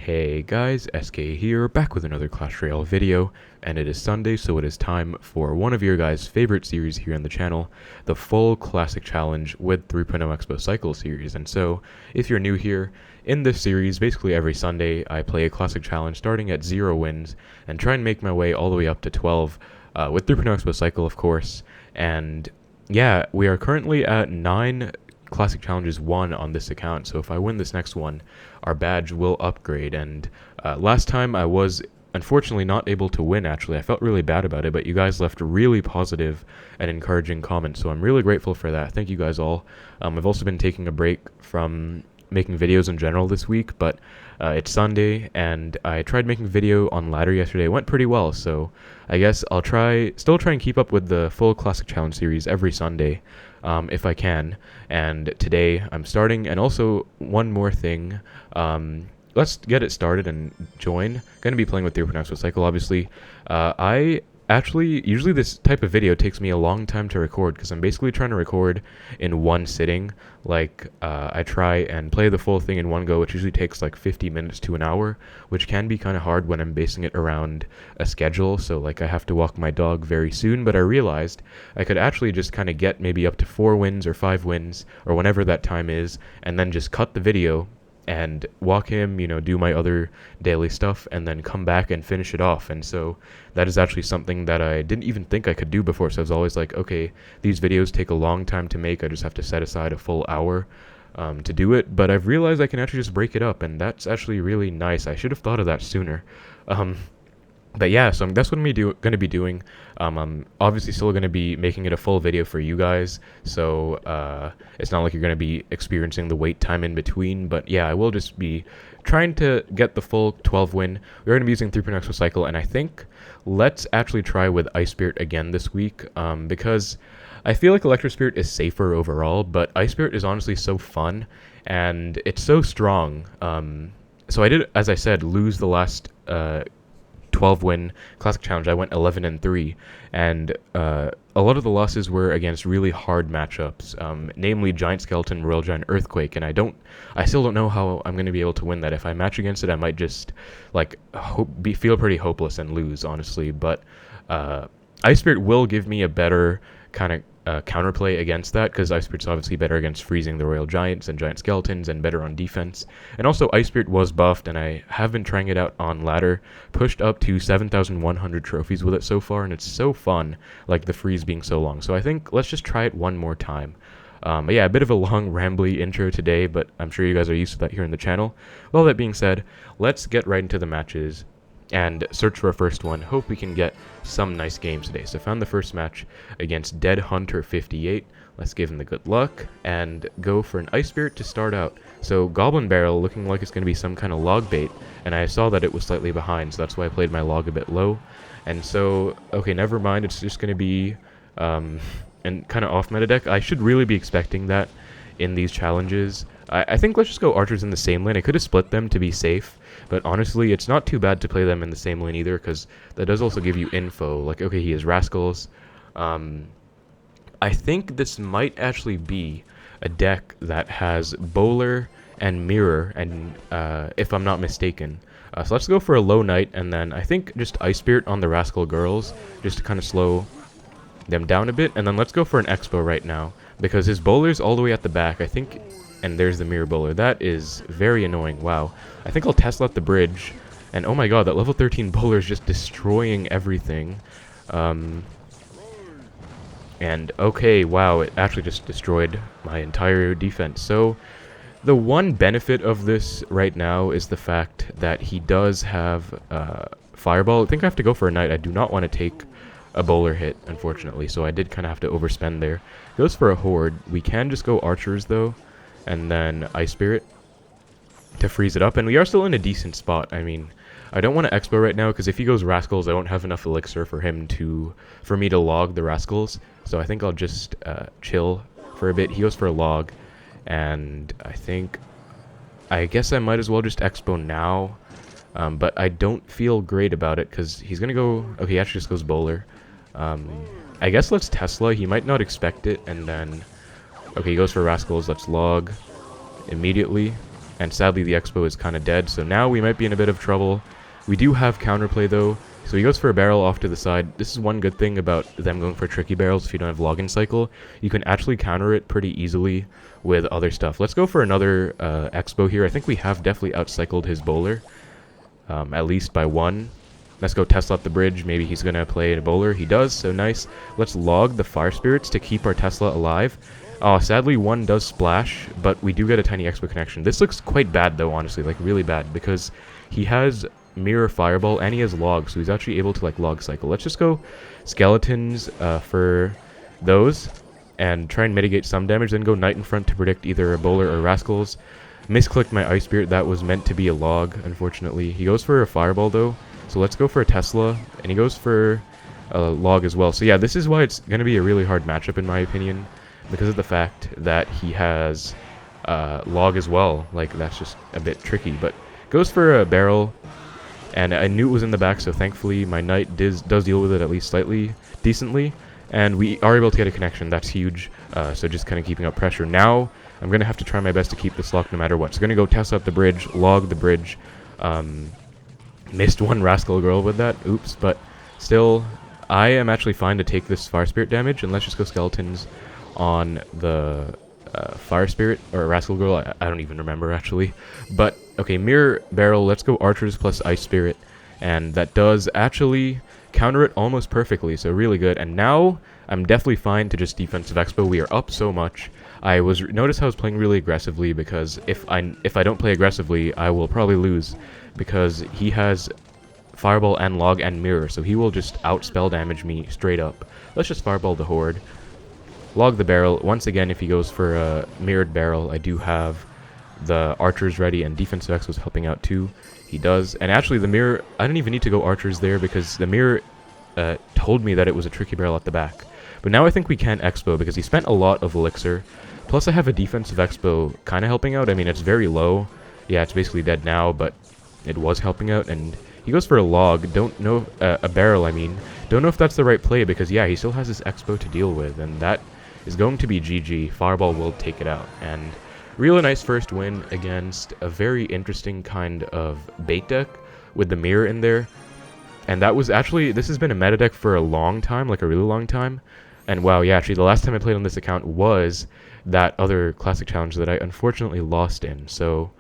Hey guys, SK here, back with another Clash Royale video, and it is Sunday, so it is time for one of your guys' favorite series here on the channel, the full Classic Challenge with 3.0 Xbow Cycle series. And so, if you're new here, in this series, basically every Sunday, I play a Classic Challenge starting at 0 wins, and try and make my way all the way up to 12, with 3.0 Xbow Cycle, of course. And yeah, we are currently at 9 Classic Challenges won on this account, so if I win this next one, our badge will upgrade. And last time I was unfortunately not able to win. Actually, I felt really bad about it, but you guys left really positive and encouraging comments, so I'm really grateful for that. Thank you guys all. I've also been taking a break from making videos in general this week, but it's Sunday and I tried making a video on ladder yesterday. It went pretty well, so I guess I'll still try and keep up with the full Classic Challenge series every Sunday if I can. And today I'm starting. And also one more thing, let's get it started and join. Gonna be playing with 3.0 Xbow Cycle, obviously. Usually this type of video takes me a long time to record because I'm basically trying to record in one sitting. Like, I try and play the full thing in one go, which usually takes like 50 minutes to an hour, which can be kind of hard when I'm basing it around a schedule. So like I have to walk my dog very soon, but I realized I could actually just kind of get maybe up to 4 wins or 5 wins or whenever that time is, and then just cut the video and walk him, do my other daily stuff, and then come back and finish it off. And so that is actually something that I didn't even think I could do before. So I was always like, okay, these videos take a long time to make. I just have to set aside a full hour to do it. But I've realized I can actually just break it up, and that's actually really nice. I should have thought of that sooner. But yeah, so that's what I'm going to be doing. I'm obviously still going to be making it a full video for you guys, so it's not like you're going to be experiencing the wait time in between. But yeah, I will just be trying to get the full 12 win. We're going to be using 3.0 Xbow Cycle, and I think let's actually try with Ice Spirit again this week, because I feel like Electro Spirit is safer overall, but Ice Spirit is honestly so fun, and it's so strong. So I did, as I said, lose the last 12 win Classic Challenge. I went 11-3, and a lot of the losses were against really hard matchups, namely Giant Skeleton, Royal Giant, Earthquake, and I still don't know how I'm going to be able to win that. If I match against it, I might just like feel pretty hopeless and lose, honestly. But Ice Spirit will give me a better kind of counterplay against that, because Ice Spirit's obviously better against freezing the Royal Giants and Giant Skeletons and better on defense. And also Ice Spirit was buffed, and I have been trying it out on ladder, pushed up to 7,100 trophies with it so far, and it's so fun, like the freeze being so long. So I think let's just try it one more time. Yeah, a bit of a long rambly intro today, but I'm sure you guys are used to that here in the channel. With all that being said, let's get right into the matches and search for a first one. Hope we can get some nice games today. So I found the first match against Dead Hunter 58. Let's give him the good luck and go for an Ice Spirit to start out. So Goblin Barrel looking like it's going to be some kind of Logbait, and I saw that it was slightly behind, so that's why I played my log a bit low. And so, okay, never mind, it's just going to be and kind of off meta deck. I should really be expecting that in these challenges. I think let's just go archers in the same lane. I could have split them to be safe, but honestly, it's not too bad to play them in the same lane either, because that does also give you info. Like, okay, he has Rascals. I think this might actually be a deck that has Bowler and Mirror, and if I'm not mistaken. So let's go for a low knight, and then I think just Ice Spirit on the Rascal girls, just to kind of slow them down a bit. And then let's go for an Xbow right now, because his Bowler's all the way at the back, I think. And there's the Mirror Bowler. That is very annoying. Wow. I think I'll Tesla at the bridge. And oh my god, that level 13 Bowler is just destroying everything. And okay, wow, it actually just destroyed my entire defense. So the one benefit of this right now is the fact that he does have Fireball. I think I have to go for a knight. I do not want to take a Bowler hit, unfortunately. So I did kind of have to overspend there. Goes for a Horde. We can just go archers though, and then Ice Spirit to freeze it up. And we are still in a decent spot. I mean, I don't want to Expo right now, because if he goes Rascals, I won't have enough Elixir for me to log the Rascals. So I think I'll just chill for a bit. He goes for a log, and I guess I might as well just Expo now. But I don't feel great about it, because he's going to go... Okay, he actually just goes Bowler. I guess let's Tesla. He might not expect it, and then... Okay, he goes for Rascals. Let's log immediately. and sadly the Xbow is kind of dead, so now we might be in a bit of trouble. We do have counterplay though, so he goes for a barrel off to the side. This is one good thing about them going for tricky barrels. If you don't have login cycle, you can actually counter it pretty easily with other stuff. Let's go for another Xbow here. I think we have definitely outcycled his bowler, at least by 1. Let's go Tesla up the bridge. Maybe he's going to play a bowler. He does, so nice. Let's log the fire spirits to keep our Tesla alive. Oh, sadly 1 does splash, but we do get a tiny Xbow connection. This looks quite bad though, honestly, like really bad, because he has mirror fireball and he has log, so he's actually able to like log cycle. Let's just go skeletons for those and try and mitigate some damage, then go knight in front to predict either a bowler or rascals. Misclicked my ice spirit. That was meant to be a log, unfortunately. He goes for a fireball though, so let's go for a Tesla, and he goes for a log as well. So yeah, this is why it's going to be a really hard matchup in my opinion, because of the fact that he has log as well. Like, that's just a bit tricky, but goes for a barrel, and I knew it was in the back, so thankfully my knight does deal with it at least slightly decently, and we are able to get a connection. That's huge. So just kind of keeping up pressure. Now I'm going to have to try my best to keep this locked no matter what. So going to go Tesla up the bridge, log the bridge. Missed one Rascal girl with that. Oops, but still, I am actually fine to take this Fire Spirit damage, and let's just go Skeletons on the Fire Spirit, or Rascal girl, I don't even remember actually. But, okay, Mirror Barrel, let's go Archers plus Ice Spirit, and that does actually counter it almost perfectly, so really good. And now, I'm definitely fine to just Defensive Expo. We are up so much. Notice I was playing really aggressively, because if I don't play aggressively, I will probably lose, because he has Fireball and Log and Mirror, so he will just outspell damage me straight up. Let's just Fireball the Horde. Log the barrel. Once again, if he goes for a mirrored barrel, I do have the archers ready, and Defensive X was helping out too. He does. And actually, the mirror, I didn't even need to go archers there, because the mirror told me that it was a tricky barrel at the back. But now I think we can Expo, because he spent a lot of Elixir. Plus, I have a Defensive Expo kind of helping out. I mean, it's very low. Yeah, it's basically dead now, but it was helping out. And he goes for a log. Don't know, a barrel, I mean. Don't know if that's the right play, because, yeah, he still has this Expo to deal with. And that is going to be GG. Fireball will take it out. And really nice first win against a very interesting kind of bait deck with the mirror in there. And that was actually, this has been a meta deck for a long time, like a really long time. And wow, yeah, actually the last time I played on this account was that other classic challenge that I unfortunately lost in. So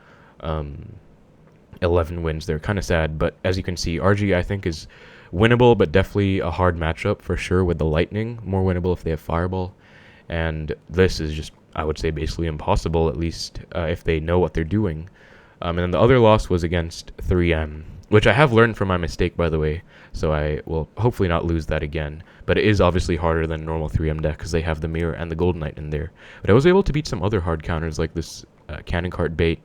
11 wins there, kind of sad. But as you can see, RG I think is winnable, but definitely a hard matchup for sure with the Lightning. More winnable if they have Fireball. And this is just, I would say, basically impossible, at least if they know what they're doing. And then the other loss was against 3M, which I have learned from my mistake, by the way, so I will hopefully not lose that again. But it is obviously harder than a normal 3M deck, because they have the Mirror and the Golden Knight in there. But I was able to beat some other hard counters, like this Cannon Cart Bait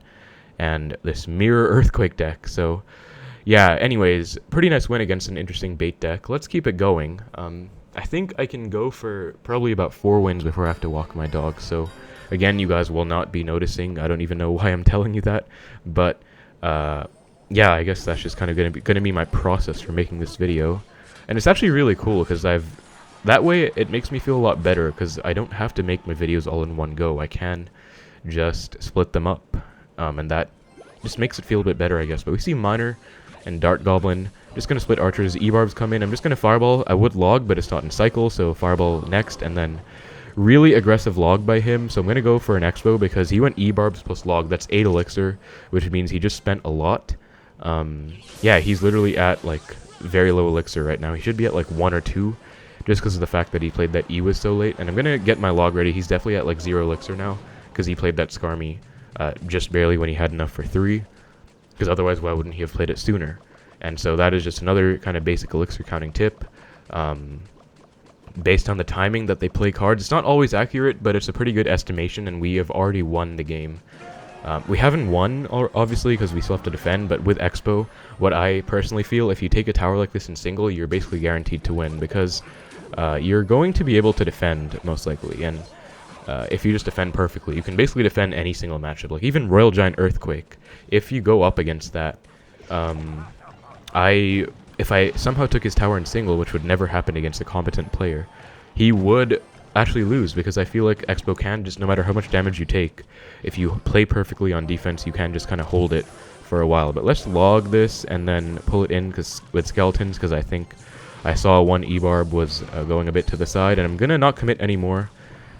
and this Mirror Earthquake deck. So, yeah, anyways, pretty nice win against an interesting bait deck. Let's keep it going. I think I can go for probably about 4 wins before I have to walk my dog. So, again, you guys will not be noticing. I don't even know why I'm telling you that. But, yeah, I guess that's just kind of going to be my process for making this video. And it's actually really cool, because that way it makes me feel a lot better, because I don't have to make my videos all in one go. I can just split them up. And that just makes it feel a bit better, I guess. But we see Miner and Dart Goblin. Just going to split archers. E-barbs come in. I'm just going to Fireball. I would log, but it's not in cycle, so Fireball next. And then really aggressive log by him. So I'm going to go for an Expo, because he went E-barbs plus log. That's 8 Elixir, which means he just spent a lot. Yeah, he's literally at, like, very low Elixir right now. He should be at, like, 1 or 2, just because of the fact that he played that E was so late. And I'm going to get my log ready. He's definitely at, like, 0 Elixir now, because he played that Skarmy just barely when he had enough for 3. Because otherwise, why wouldn't he have played it sooner? And so that is just another kind of basic Elixir counting tip. Based on the timing that they play cards, it's not always accurate, but it's a pretty good estimation, and we have already won the game. We haven't won, obviously, because we still have to defend, but with Expo, what I personally feel, if you take a tower like this in single, you're basically guaranteed to win, because you're going to be able to defend, most likely, and if you just defend perfectly, you can basically defend any single matchup, like even Royal Giant Earthquake. If you go up against that, if I somehow took his tower in single, which would never happen against a competent player, he would actually lose, because I feel like Xbow can just, no matter how much damage you take, if you play perfectly on defense, you can just kind of hold it for a while. But let's log this and then pull it in with skeletons, because I think I saw one E-Barb was going a bit to the side, and I'm going to not commit anymore,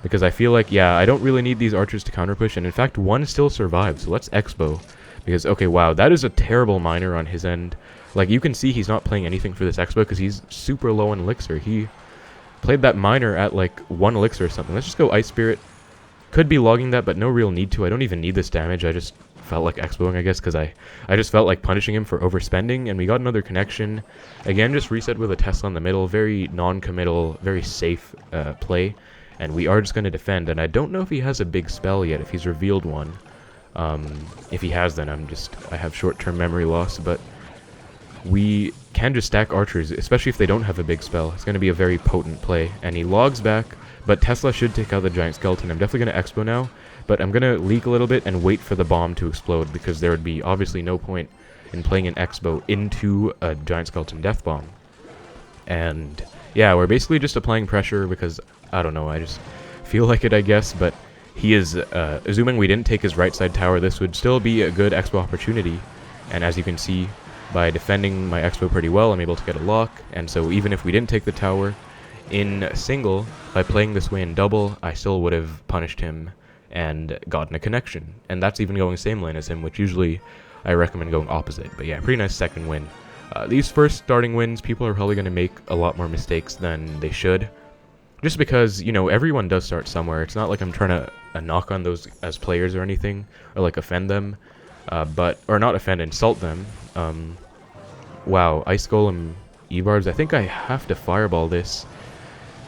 because I feel like, yeah, I don't really need these archers to counter push, and in fact, one still survived, so let's Xbow. Because, okay, wow, that is a terrible miner on his end. Like, you can see he's not playing anything for this Xbow because he's super low in Elixir. He played that miner at, like, 1 Elixir or something. Let's just go Ice Spirit. Could be logging that, but no real need to. I don't even need this damage. I just felt like Xbowing, I guess, because I just felt like punishing him for overspending, and we got another connection. Again, just reset with a Tesla in the middle. Very non-committal, very safe play. And we are just going to defend, and I don't know if he has a big spell yet, if he's revealed one. If he has, then I have short-term memory loss, but we can just stack archers, especially if they don't have a big spell. It's going to be a very potent play, and he logs back, but Tesla should take out the giant skeleton. I'm definitely going to Expo now, but I'm going to leak a little bit and wait for the bomb to explode, because there would be obviously no point in playing an Expo into a giant skeleton death bomb. And yeah, we're basically just applying pressure because, I don't know, I just feel like it, I guess, but he is, assuming we didn't take his right side tower, this would still be a good Expo opportunity. And as you can see, by defending my Expo pretty well, I'm able to get a lock. And so even if we didn't take the tower in single, by playing this way in double, I still would have punished him and gotten a connection. And that's even going same lane as him, which usually I recommend going opposite. But yeah, pretty nice second win. These first starting wins, people are probably going to make a lot more mistakes than they should. Just because, you know, everyone does start somewhere. It's not like I'm trying to knock on those as players or anything, or like offend them, or not offend, insult them. Wow, Ice Golem E-Barbs. I think I have to fireball this.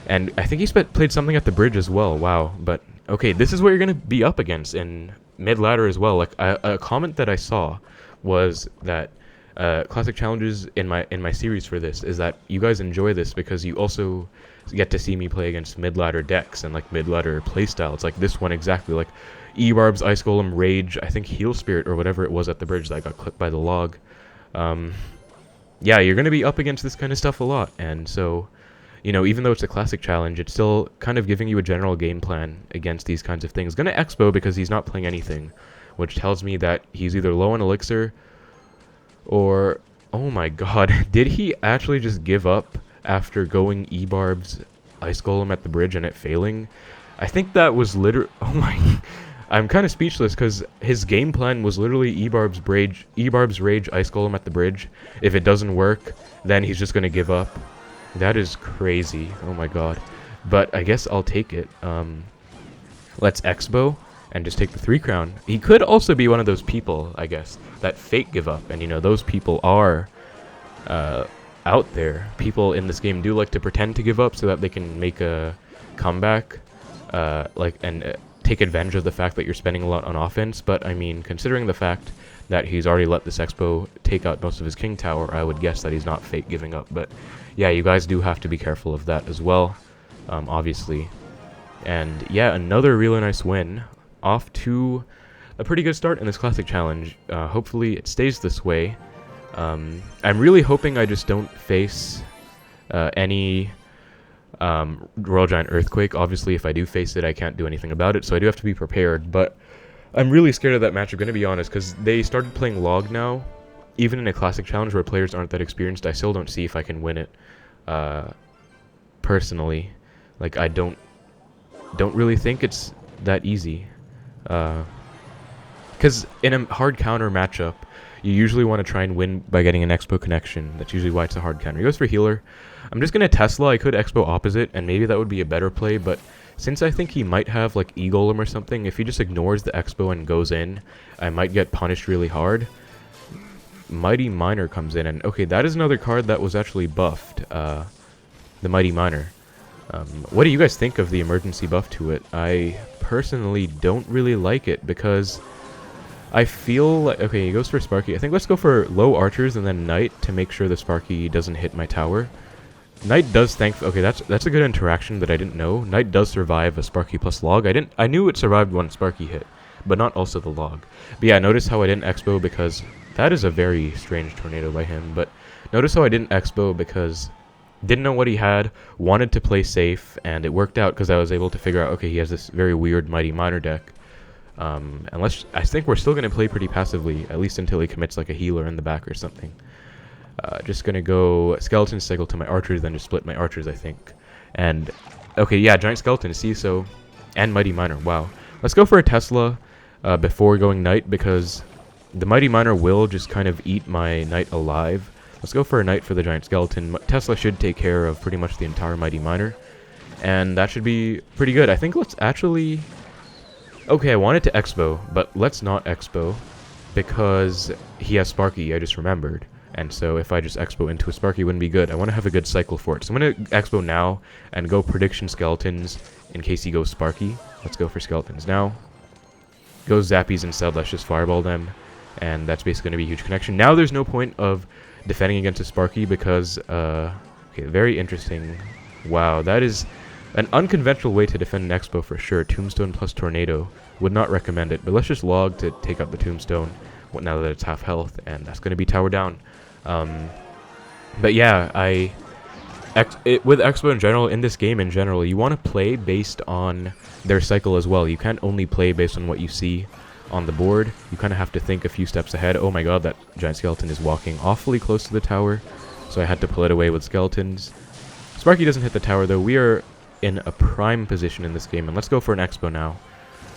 And I think he's played something at the bridge as well. Wow, but okay, this is what you're going to be up against in mid-ladder as well. Like, a comment that I saw was that classic challenges in my series for this is that you guys enjoy this because you also get to see me play against mid-ladder decks and like mid-ladder playstyle. It's like this one exactly, like E-Barbs, Ice Golem, Rage, I think Heal Spirit or whatever it was at the bridge that got clipped by the log. Yeah, you're going to be up against this kind of stuff a lot, and so, you know, even though it's a classic challenge, it's still kind of giving you a general game plan against these kinds of things. Going to Expo because he's not playing anything, which tells me that he's either low on Elixir or, oh my god, did he actually just give up after going E-Barbs Ice Golem at the bridge and it failing? I think that was literally, oh my, I'm kind of speechless because his game plan was literally E-Barbs Rage Ice Golem at the bridge. If it doesn't work, then he's just going to give up. That is crazy. Oh my god. But I guess I'll take it. Let's Expo and just take the 3 crown. He could also be one of those people, I guess, that fake give up. And, you know, those people are out there. People in this game do like to pretend to give up so that they can make a comeback, and take advantage of the fact that you're spending a lot on offense. But, I mean, considering the fact that he's already let this Expo take out most of his King Tower, I would guess that he's not fake giving up. But, yeah, you guys do have to be careful of that as well, obviously. And, yeah, another really nice win. Off to a pretty good start in this classic challenge. Hopefully it stays this way. I'm really hoping I just don't face any Royal Giant Earthquake. Obviously, if I do face it, I can't do anything about it, so I do have to be prepared. But I'm really scared of that matchup, going to be honest, because they started playing Log now. Even in a classic challenge where players aren't that experienced, I still don't see if I can win it. Personally, like, I don't really think it's that easy. Because in a hard counter matchup, you usually want to try and win by getting an Expo connection. That's usually why it's a hard counter. He goes for healer. I'm just going to Tesla. I could Expo opposite, and maybe that would be a better play, but since I think he might have, like, E-Golem or something, if he just ignores the Expo and goes in, I might get punished really hard. Mighty Miner comes in, and okay, that is another card that was actually buffed, the Mighty Miner. What do you guys think of the emergency buff to it? I personally don't really like it, because I feel like, okay, he goes for Sparky. I think let's go for low archers and then Knight to make sure the Sparky doesn't hit my tower. Knight does okay, that's a good interaction that I didn't know. Knight does survive a Sparky plus log. I knew it survived one Sparky hit, but not also the log. But yeah, notice how I didn't Expo because that is a very strange tornado by him. But notice how I didn't Expo because Didn't know what he had, wanted to play safe, and it worked out because I was able to figure out, okay, he has this very weird Mighty Miner deck. And I think we're still going to play pretty passively, at least until he commits like a healer in the back or something. Just going to go Skeleton Cycle to my archers, then just split my archers, I think. And, okay, yeah, Giant Skeleton, see, so, and Mighty Miner, wow. Let's go for a Tesla before going Knight, because the Mighty Miner will just kind of eat my Knight alive. Let's go for a Knight for the Giant Skeleton. Tesla should take care of pretty much the entire Mighty Miner, and that should be pretty good. I think let's actually... Okay, I wanted to Xbow, but let's not Xbow, because he has Sparky, I just remembered. And so if I just Xbow into a Sparky, it wouldn't be good. I want to have a good cycle for it. So I'm going to Xbow now and go Prediction Skeletons in case he goes Sparky. Let's go for Skeletons now. Go Zappies instead, let's just Fireball them. And that's basically going to be a huge connection. Now there's no point of defending against a Sparky because, okay, very interesting. Wow, that is an unconventional way to defend an Xbow for sure. Tombstone plus Tornado. Would not recommend it, but let's just log to take out the Tombstone now that it's half health, and that's going to be Tower Down. But yeah, with Xbow in general, in this game in general, you want to play based on their cycle as well. You can't only play based on what you see on the board. You kind of have to think a few steps ahead. Oh my god, that Giant Skeleton is walking awfully close to the tower, so I had to pull it away with Skeletons. Sparky doesn't hit the tower though. We are in a prime position in this game, and let's go for an Xbow now.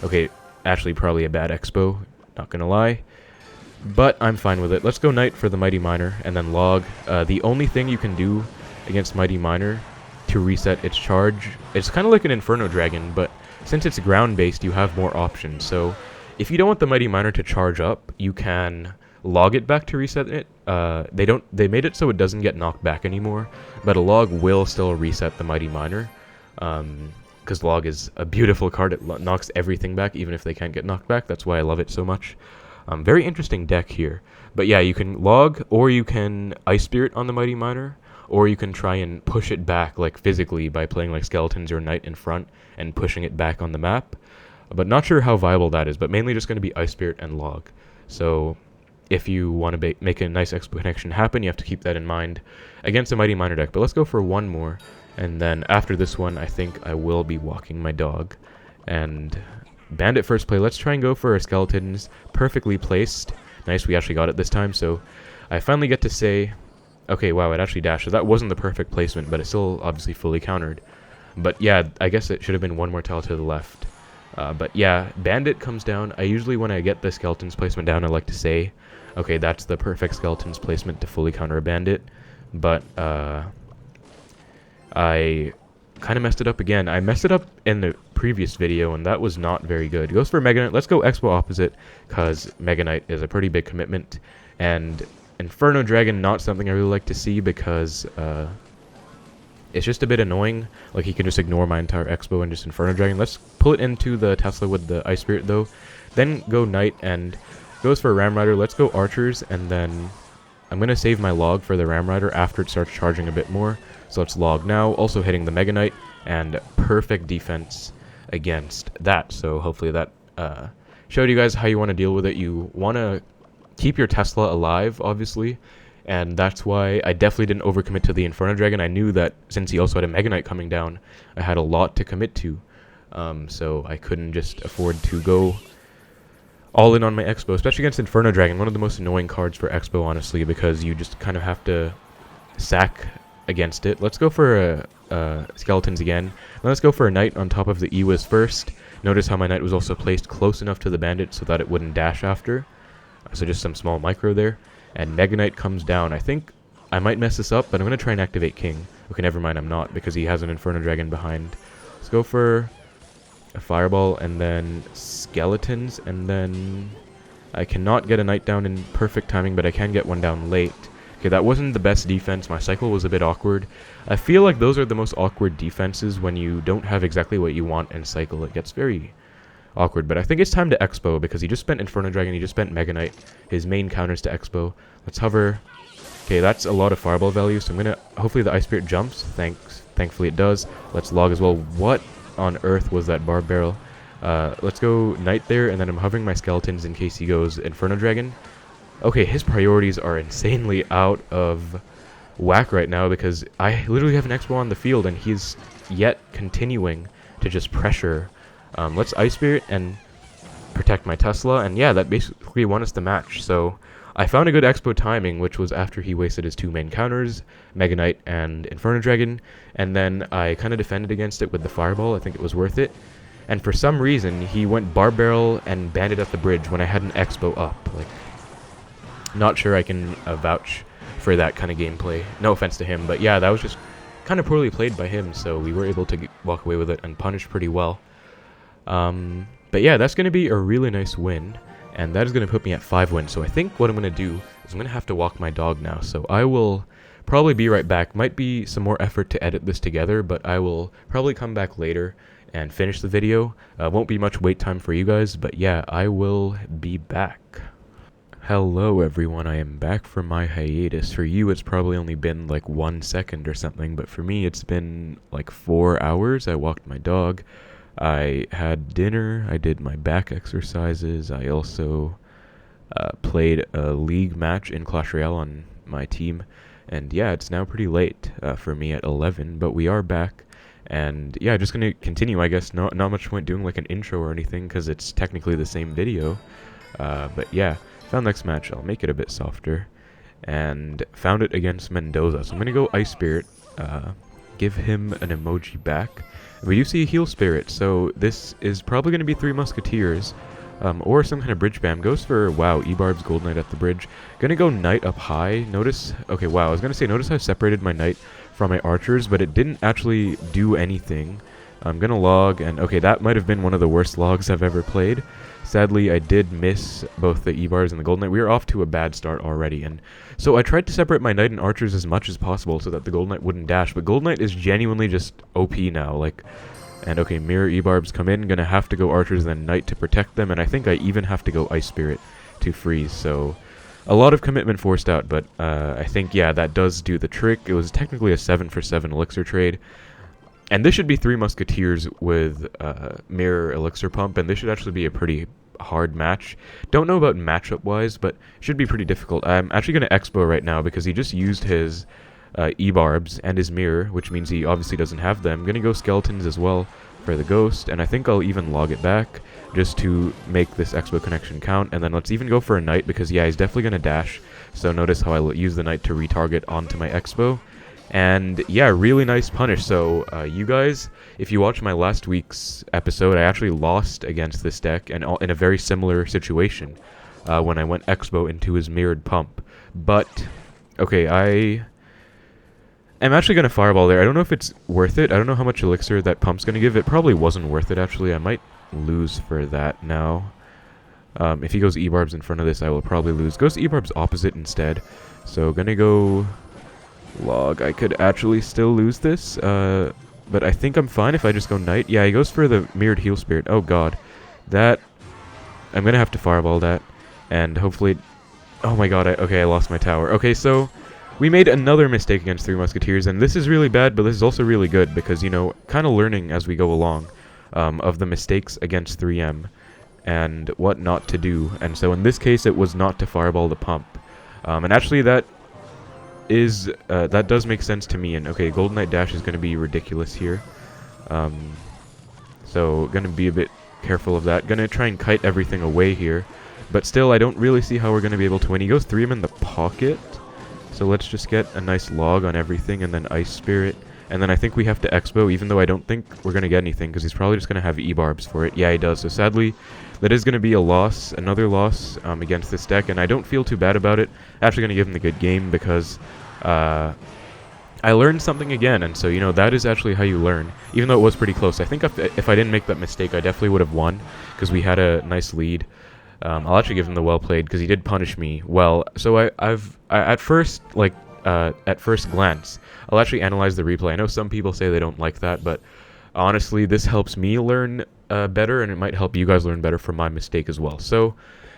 Okay, actually probably a bad Xbow, not gonna lie, but I'm fine with it. Let's go Knight for the Mighty Miner, and then log. The only thing you can do against Mighty Miner to reset its charge, it's kind of like an Inferno Dragon, but since it's ground-based, you have more options. So if you don't want the Mighty Miner to charge up, you can log it back to reset it. They made it so it doesn't get knocked back anymore, but a log will still reset the Mighty Miner. Because log is a beautiful card. It knocks everything back, even if they can't get knocked back. That's why I love it so much. Very interesting deck here. But yeah, you can log, or you can Ice Spirit on the Mighty Miner, or you can try and push it back, like physically, by playing like Skeletons or Knight in front and pushing it back on the map. But not sure how viable that is, but mainly just going to be Ice Spirit and log. So if you want to make a nice Xbow connection happen, you have to keep that in mind against a Mighty Miner deck. But let's go for one more. And then after this one, I think I will be walking my dog. And Bandit first play. Let's try and go for our Skeletons. Perfectly placed. Nice, we actually got it this time. So I finally get to say, okay, wow, it actually dashed. So that wasn't the perfect placement, but it's still obviously fully countered. But yeah, I guess it should have been one more tile to the left. But yeah, Bandit comes down. I usually, when I get the Skeletons placement down, I like to say, okay, that's the perfect Skeletons placement to fully counter a Bandit. But I kind of messed it up again. I messed it up in the previous video, and that was not very good. Goes for Mega Knight. Let's go Xbow opposite, because Mega Knight is a pretty big commitment. And Inferno Dragon, not something I really like to see, because it's just a bit annoying. Like, he can just ignore my entire Xbow and just Inferno Dragon. Let's pull it into the Tesla with the Ice Spirit, though. Then go Knight, and goes for Ram Rider. Let's go Archers, and then I'm going to save my log for the Ram Rider after it starts charging a bit more. So let's log now, also hitting the Mega Knight, and perfect defense against that. So hopefully that showed you guys how you want to deal with it. You want to keep your Tesla alive, obviously, and that's why I definitely didn't overcommit to the Inferno Dragon. I knew that since he also had a Mega Knight coming down, I had a lot to commit to, so I couldn't just afford to go all in on my Xbow, especially against Inferno Dragon, one of the most annoying cards for Xbow, honestly, because you just kind of have to sack against it. Let's go for Skeletons again. And let's go for a Knight on top of the Ewas first. Notice how my Knight was also placed close enough to the Bandit so that it wouldn't dash after. So just some small micro there. And Mega Knight comes down. I think I might mess this up, but I'm going to try and activate King. Okay, never mind, I'm not, because he has an Inferno Dragon behind. Let's go for a Fireball, and then Skeletons, and then I cannot get a Knight down in perfect timing, but I can get one down late. Okay, that wasn't the best defense. My cycle was a bit awkward. I feel like those are the most awkward defenses when you don't have exactly what you want in cycle. It gets very awkward, but I think it's time to Xbow, because he just spent Inferno Dragon, he just spent Mega Knight, his main counters to Xbow. Let's hover. Okay, that's a lot of Fireball value, so I'm gonna, hopefully the Ice Spirit jumps. Thankfully it does. Let's log as well. What on earth was that Barb Barrel? Let's go Knight there, and then I'm hovering my Skeletons in case he goes Inferno Dragon. Okay, his priorities are insanely out of whack right now because I literally have an Xbow on the field and he's yet continuing to just pressure. Let's Ice Spirit and protect my Tesla, and yeah, that basically won us the match. So I found a good Xbow timing, which was after he wasted his 2 main counters, Mega Knight and Inferno Dragon, and then I kind of defended against it with the Fireball. I think it was worth it. And for some reason, he went Barbarrel and Bandit at the bridge when I had an Xbow up. Like, not sure I can vouch for that kind of gameplay. No offense to him, but yeah, that was just kind of poorly played by him, so we were able to walk away with it and punish pretty well. But yeah, that's going to be a really nice win, and that is going to put me at 5 wins. So I think what I'm going to do is I'm going to have to walk my dog now, so I will probably be right back. Might be some more effort to edit this together, but I will probably come back later and finish the video. Won't be much wait time for you guys, but yeah, I will be back. Hello everyone, I am back from my hiatus. For you it's probably only been like 1 second or something, but for me it's been like 4 hours. I walked my dog, I had dinner, I did my back exercises, I also played a league match in Clash Royale on my team, and yeah, it's now pretty late for me at 11, but we are back. And yeah, just gonna continue, I guess. Not much point doing like an intro or anything because it's technically the same video. But yeah, found next match. I'll make it a bit softer. And found it against Mendoza. So I'm gonna go Ice Spirit. Give him an emoji back. We do see a Heal Spirit, so this is probably gonna be 3 Musketeers. Or some kind of bridge spam. Goes for, wow, E-Barb's Gold Knight at the bridge. Gonna go Knight up high. Notice, okay, wow, I was gonna say, notice how I separated my Knight from my archers, but it didn't actually do anything. I'm gonna log, and okay, that might have been one of the worst logs I've ever played. Sadly, I did miss both the E-Bars and the Gold Knight. We were off to a bad start already, and so I tried to separate my Knight and archers as much as possible so that the Gold Knight wouldn't dash, but Gold Knight is genuinely just OP now, like, and okay, mirror E-Barbs come in, gonna have to go archers and then Knight to protect them, and I think I even have to go Ice Spirit to freeze, so a lot of commitment forced out, but I think, yeah, that does do the trick. It was technically a 7-for-7 Elixir trade. And this should be 3 Musketeers with mirror Elixir pump, and this should actually be a pretty hard match. Don't know about matchup-wise, but should be pretty difficult. I'm actually going to Xbow right now because he just used his E-Barbs and his mirror, which means he obviously doesn't have them. I'm going to go Skeletons as well for the Ghost, and I think I'll even log it back just to make this Xbow connection count, and then let's even go for a Knight because, yeah, he's definitely going to dash, so notice how I use the Knight to retarget onto my Xbow, and yeah, really nice punish. So you guys, if you watched my last week's episode, I actually lost against this deck and in a very similar situation when I went Xbow into his mirrored pump, but okay, I'm actually going to Fireball there. I don't know if it's worth it. I don't know how much Elixir that pump's going to give. It probably wasn't worth it, actually. I might lose for that now. If he goes E-Barbs in front of this, I will probably lose. Goes E-Barbs opposite instead. So, gonna go log. I could actually still lose this, but I think I'm fine if I just go Knight. Yeah, he goes for the mirrored Heal Spirit. Oh, God. That... I'm gonna have to Fireball that, and hopefully... Oh, my God. Okay, I lost my tower. Okay, so... We made another mistake against 3 Musketeers, and this is really bad, but this is also really good, because, you know, kind of learning as we go along of the mistakes against 3M and what not to do. And so in this case, it was not to Fireball the pump. And actually, that does make sense to me. And okay, Golden Knight dash is going to be ridiculous here. So, going to be a bit careful of that. Going to try and kite everything away here. But still, I don't really see how we're going to be able to win. He goes 3M in the pocket. So let's just get a nice log on everything and then Ice Spirit. And then I think we have to Xbow, even though I don't think we're going to get anything, because he's probably just going to have E-Barbs for it. Yeah, he does. So sadly, that is going to be a loss, another loss against this deck, and I don't feel too bad about it. Actually going to give him the good game because I learned something again, and so, you know, that is actually how you learn, even though it was pretty close. I think if I didn't make that mistake, I definitely would have won, because we had a nice lead. I'll actually give him the well played because he did punish me well. So at first glance, I'll actually analyze the replay. I know some people say they don't like that, but honestly, this helps me learn better, and it might help you guys learn better from my mistake as well. So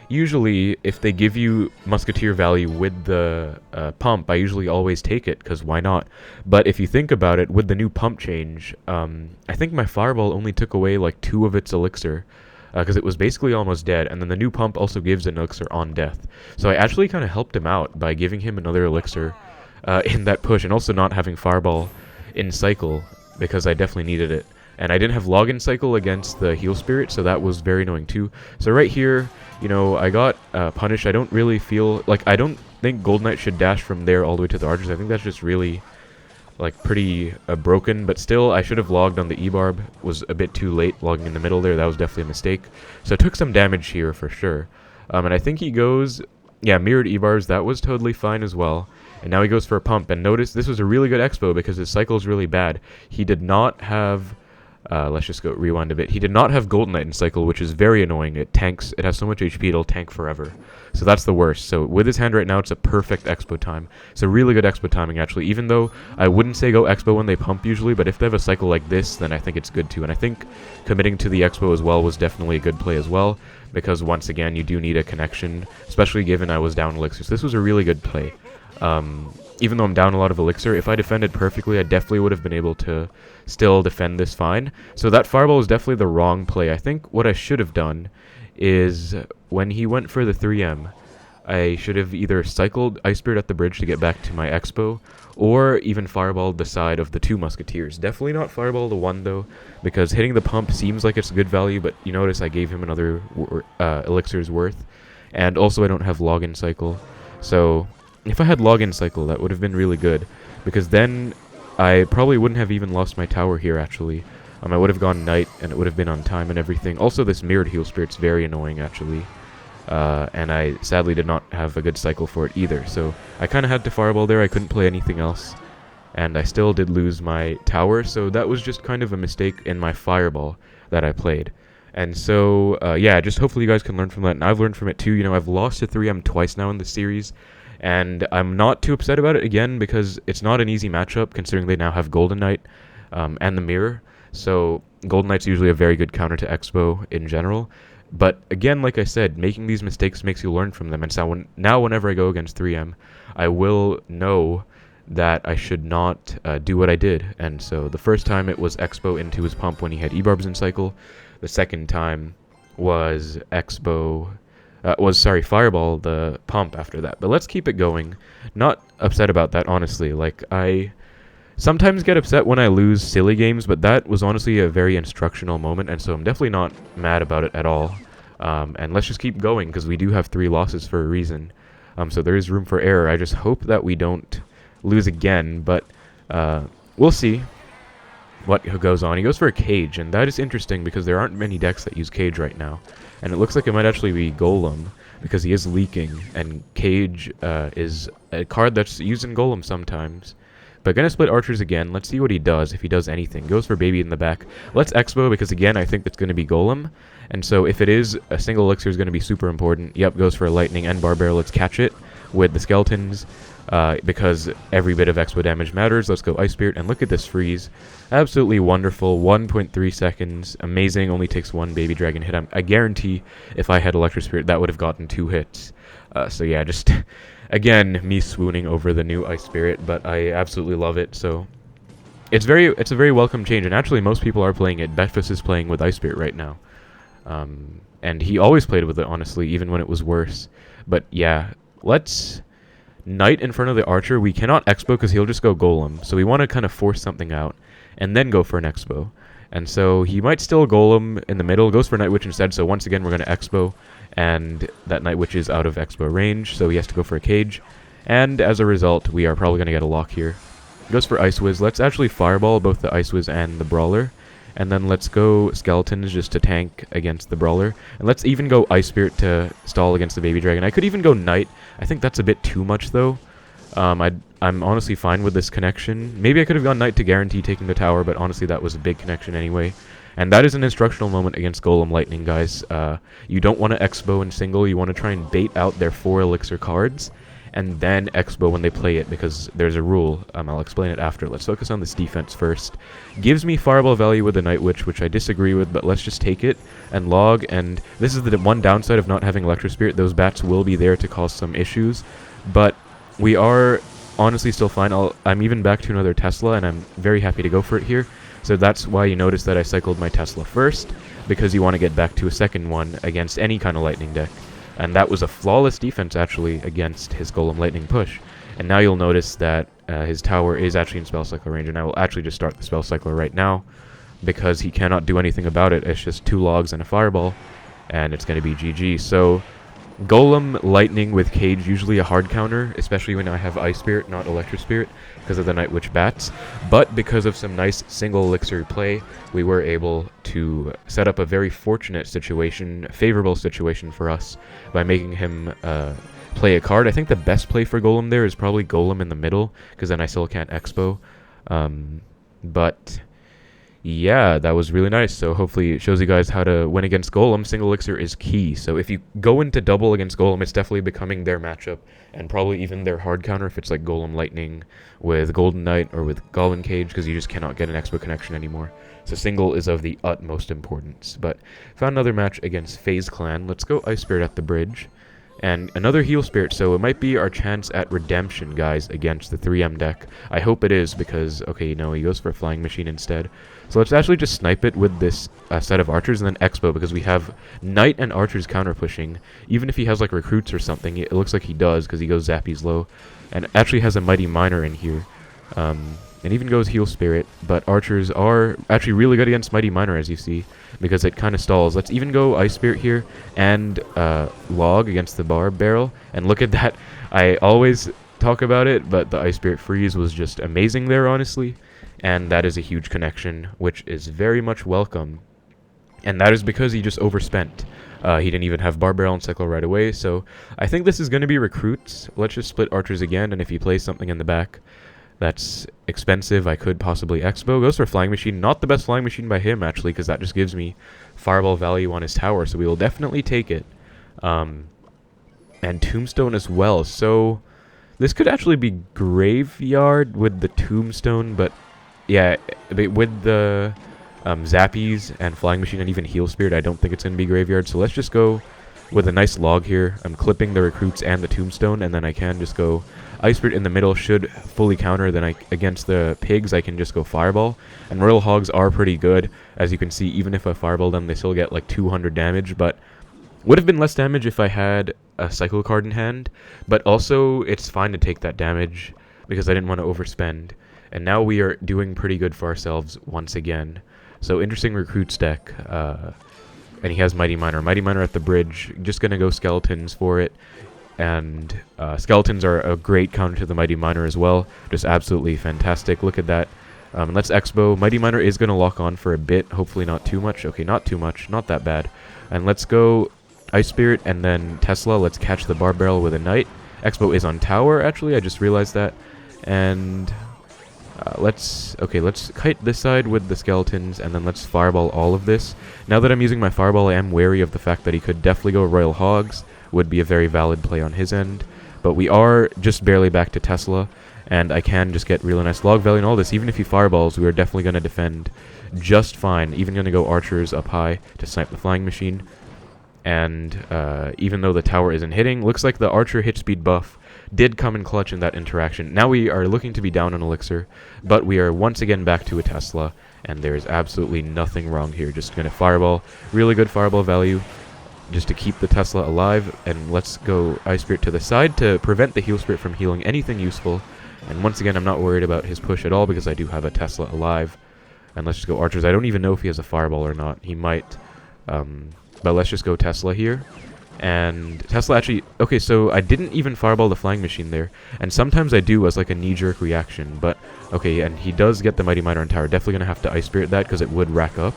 usually, if they give you Musketeer value with the pump, I usually always take it because why not? But if you think about it, with the new pump change, I think my Fireball only took away like 2 of its Elixir. Because it was basically almost dead, and then the new pump also gives an Elixir on death. So I actually kind of helped him out by giving him another Elixir in that push, and also not having Fireball in Cycle, because I definitely needed it. And I didn't have Login Cycle against the Heal Spirit, so that was very annoying too. So right here, you know, I got punished. I don't really feel like, I don't think Gold Knight should dash from there all the way to the archers. I think that's just really like pretty broken, but still I should have logged on the E-Barb. Was a bit too late logging in the middle there. That was definitely a mistake. So I took some damage here for sure. And I think he goes, yeah, mirrored E-Barbs. That was totally fine as well. And now he goes for a pump. And notice this was a really good Xbow because his cycle is really bad. He did not have... let's just go rewind a bit. He did not have Golden Knight in cycle, which is very annoying. It tanks. It has so much HP, it'll tank forever. So that's the worst. So with his hand right now, it's a perfect Expo time. It's a really good Expo timing, actually. Even though I wouldn't say go Expo when they pump usually, but if they have a cycle like this, then I think it's good too. And I think committing to the Expo as well was definitely a good play as well, because once again, you do need a connection, especially given I was down Elixir. So this was a really good play. Even though I'm down a lot of Elixir, if I defended perfectly, I definitely would have been able to still defend this fine. So that Fireball was definitely the wrong play. I think what I should have done is when he went for the 3M, I should have either cycled Ice Spirit at the bridge to get back to my Expo, or even Fireballed the side of the 2 Musketeers. Definitely not Fireball the 1 though, because hitting the pump seems like it's good value, but you notice I gave him another Elixir's worth. And also I don't have Login Cycle, so... if I had Login Cycle, that would have been really good, because then I probably wouldn't have even lost my tower here, actually. I would have gone Knight, and it would have been on time and everything. Also, this Mirrored Heal Spirit's very annoying, actually. And I sadly did not have a good cycle for it either, so I kind of had to Fireball there. I couldn't play anything else, and I still did lose my tower, so that was just kind of a mistake in my Fireball that I played. And so, yeah, just hopefully you guys can learn from that, and I've learned from it too. You know, I've lost to 3M twice now in the series, and I'm not too upset about it again, because it's not an easy matchup considering they now have Golden Knight and the Mirror. So Golden Knight's usually a very good counter to Expo in general. But again, like I said, making these mistakes makes you learn from them. And so now whenever I go against 3M, I will know that I should not do what I did. And so the first time it was Expo into his pump when he had E-Barbs in cycle. The second time was Expo... Fireball the pump after that. But let's keep it going. Not upset about that, honestly. Like, I sometimes get upset when I lose silly games, but that was honestly a very instructional moment, and so I'm definitely not mad about it at all. And let's just keep going, because we do have 3 losses for a reason. So there is room for error. I just hope that we don't lose again, but we'll see what goes on. He goes for a Cage, and that is interesting, because there aren't many decks that use Cage right now. And it looks like it might actually be Golem, because he is leaking, and Cage is a card that's used in Golem sometimes. But gonna split archers again. Let's see what he does, if he does anything. Goes for Baby in the back. Let's Expo, because again, I think that's going to be Golem. And so if it is, a single Elixir is going to be super important. Yep, goes for a Lightning and Barbarian. Let's catch it with the Skeletons, because every bit of Expo damage matters. Let's go Ice Spirit, and look at this freeze. Absolutely wonderful. 1.3 seconds. Amazing. Only takes 1 Baby Dragon hit. I guarantee if I had Electro Spirit, that would have gotten 2 hits. So yeah, just... again, me swooning over the new Ice Spirit, but I absolutely love it, so... It's a very welcome change, and actually most people are playing it. Betfas is playing with Ice Spirit right now. And he always played with it, honestly, even when it was worse. But yeah, let's... Knight in front of the Archer. We cannot Expo because he'll just go Golem, so we want to kind of force something out, and then go for an Expo. And so he might still Golem in the middle, goes for Night Witch instead, so once again we're going to Expo, and that Night Witch is out of Expo range, so he has to go for a Cage. And as a result, we are probably going to get a lock here. Goes for Ice Wiz. Let's actually Fireball both the Ice Wiz and the Brawler. And then let's go Skeletons just to tank against the Brawler. And let's even go Ice Spirit to stall against the Baby Dragon. I could even go Knight. I think that's a bit too much, though. I'm honestly fine with this connection. Maybe I could have gone Knight to guarantee taking the tower, but honestly that was a big connection anyway. And that is an instructional moment against Golem Lightning, guys. You don't want to Expo in single. You want to try and bait out their 4 Elixir cards, and then Expo when they play it, because there's a rule. I'll explain it after. Let's focus on this defense first. Gives me Fireball value with the Night Witch, which I disagree with, but let's just take it and log. And this is the one downside of not having Electro Spirit. Those bats will be there to cause some issues, but we are honestly still fine. I'm even back to another Tesla, and I'm very happy to go for it here. So that's why you notice that I cycled my Tesla first, because you want to get back to a second one against any kind of Lightning deck. And that was a flawless defense, actually, against his Golem Lightning push. And now you'll notice that his tower is actually in spell cycle range, and I will actually just start the spell cycler right now because he cannot do anything about it. It's just 2 logs and a fireball, and it's going to be GG. So Golem Lightning with Cage, usually a hard counter, especially when I have Ice Spirit, not Electric Spirit, because of the Night Witch Bats. But because of some nice single elixir play, we were able to set up a very fortunate situation, favorable situation for us, by making him play a card. I think the best play for Golem there is probably Golem in the middle, because then I still can't Xbow. But yeah, that was really nice. So hopefully it shows you guys how to win against Golem. Single elixir is key. So if you go into double against Golem, it's definitely becoming their matchup, and probably even their hard counter if it's like Golem Lightning with Golden Knight or with Goblin Cage, because you just cannot get an Expo connection anymore. So single is of the utmost importance. But found another match against FaZe Clan. Let's go Ice Spirit at the bridge. And another Heal Spirit, so it might be our chance at redemption, guys, against the 3M deck. I hope it is, because, okay, no, he goes for a Flying Machine instead. So let's actually just snipe it with this set of archers and then Expo, because we have Knight and archers counter pushing. Even if he has like recruits or something, it looks like he does, because he goes Zappies low. And actually has a Mighty Miner in here. And even goes Heal Spirit, but archers are actually really good against Mighty Miner, as you see, because it kind of stalls. Let's even go Ice Spirit here and Log against the Barb Barrel. And look at that. I always talk about it, but the Ice Spirit freeze was just amazing there, honestly. And that is a huge connection, which is very much welcome. And that is because he just overspent. He didn't even have Barb Barrel and Cycle right away, so I think this is going to be recruits. Let's just split archers again, and if he plays something in the back that's expensive, I could possibly Expo. Goes for Flying Machine. Not the best Flying Machine by him, actually, because that just gives me Fireball value on his tower, so we will definitely take it. And Tombstone as well. So this could actually be Graveyard with the Tombstone, but yeah, with the Zappies and Flying Machine and even Heal Spirit, I don't think it's going to be Graveyard. So let's just go with a nice log here. I'm clipping the recruits and the Tombstone, and then I can just go Ice Spirit in the middle should fully counter. Then against the pigs, I can just go Fireball. And Royal Hogs are pretty good. As you can see, even if I Fireball them, they still get like 200 damage. But would have been less damage if I had a Cycle card in hand. But also, it's fine to take that damage because I didn't want to overspend. And now we are doing pretty good for ourselves once again. So interesting recruits deck. And he has Mighty Miner. Mighty Miner at the bridge. Just going to go Skeletons for it. And Skeletons are a great counter to the Mighty Miner as well. Just absolutely fantastic. Look at that. Let's Expo. Mighty Miner is going to lock on for a bit. Hopefully not too much. Okay, not too much. Not that bad. And let's go Ice Spirit and then Tesla. Let's catch the Barb Barrel with a Knight. Expo is on tower, actually. I just realized that. And let's kite this side with the Skeletons, and then let's Fireball all of this. Now that I'm using my Fireball, I am wary of the fact that he could definitely go Royal Hogs. Would be a very valid play on his end. But we are just barely back to Tesla, and I can just get really nice log value and all this. Even if he Fireballs, we are definitely going to defend just fine. Even going to go Archers up high to snipe the Flying Machine. And even though the tower isn't hitting, looks like the Archer hit speed buff did come in clutch in that interaction. Now we are looking to be down on Elixir, but we are once again back to a Tesla, and there is absolutely nothing wrong here. Just going to Fireball. Really good Fireball value just to keep the Tesla alive. And let's go Ice Spirit to the side to prevent the Heal Spirit from healing anything useful. And once again, I'm not worried about his push at all because I do have a Tesla alive. And let's just go Archers. I don't even know if he has a Fireball or not. He might. But let's just go Tesla here. And Tesla actually... Okay, so I didn't even Fireball the Flying Machine there. And sometimes I do as like a knee-jerk reaction. But, okay, and he does get the Mighty Miner on tower. Definitely going to have to Ice Spirit that because it would rack up.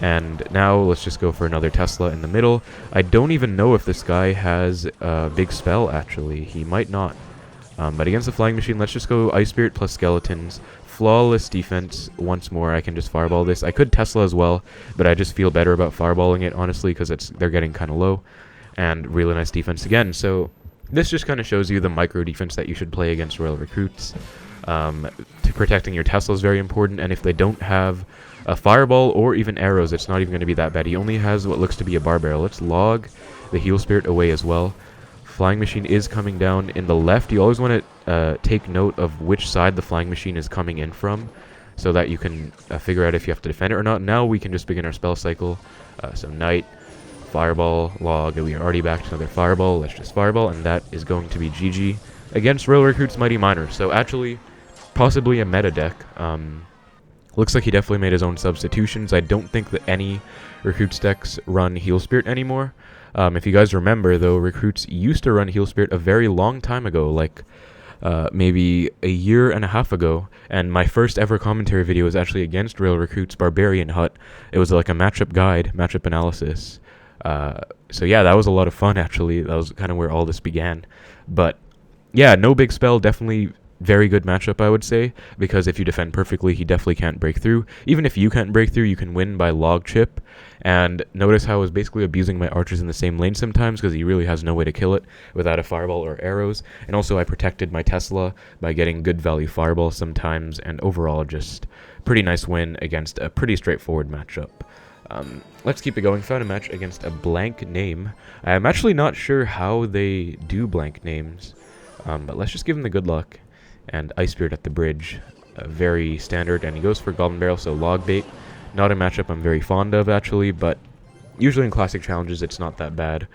And now let's just go for another Tesla in the middle. I don't even know if this guy has a big spell, actually. He might not. But against the Flying Machine, let's just go Ice Spirit plus Skeletons. Flawless defense once more. I can just Fireball this. I could Tesla as well, but I just feel better about Fireballing it, honestly, because they're getting kind of low. And really nice defense again. So this just kind of shows you the micro defense that you should play against Royal Recruits. Protecting your Tesla is very important, and if they don't have a Fireball or even arrows, it's not even going to be that bad. He only has what looks to be a Barb Barrel. Let's log the Heal Spirit away as well. Flying Machine is coming down in the left. You always want to take note of which side the Flying Machine is coming in from, so that you can figure out if you have to defend it or not. Now we can just begin our spell cycle. So Knight, Fireball, log, and we are already back to another Fireball. Let's just Fireball, and that is going to be GG. against Royal Recruit's Mighty Miner. So actually, possibly a meta deck. Looks like he definitely made his own substitutions. I don't think that any Recruits decks run Heal Spirit anymore. If you guys remember, though, Recruits used to run Heal Spirit a very long time ago, like maybe a year and a half ago, and my first ever commentary video was actually against Royal Recruit's Barbarian Hut. It was like a matchup guide, matchup analysis. So yeah, that was a lot of fun, actually. That was kind of where all this began. But yeah, no big spell, definitely very good matchup, I would say, because if you defend perfectly, he definitely can't break through. Even if you can't break through, you can win by log chip. And notice how I was basically abusing my archers in the same lane sometimes, because he really has no way to kill it without a fireball or arrows. And also I protected my Tesla by getting good value fireball sometimes, and overall just pretty nice win against a pretty straightforward matchup. Let's keep it going. Found a match against a blank name. I'm actually not sure how they do blank names, but let's just give him the good luck. And Ice Spirit at the bridge, very standard, and he goes for Goblin Barrel, so Logbait. Not a matchup I'm very fond of, actually, but usually in classic challenges it's not that bad.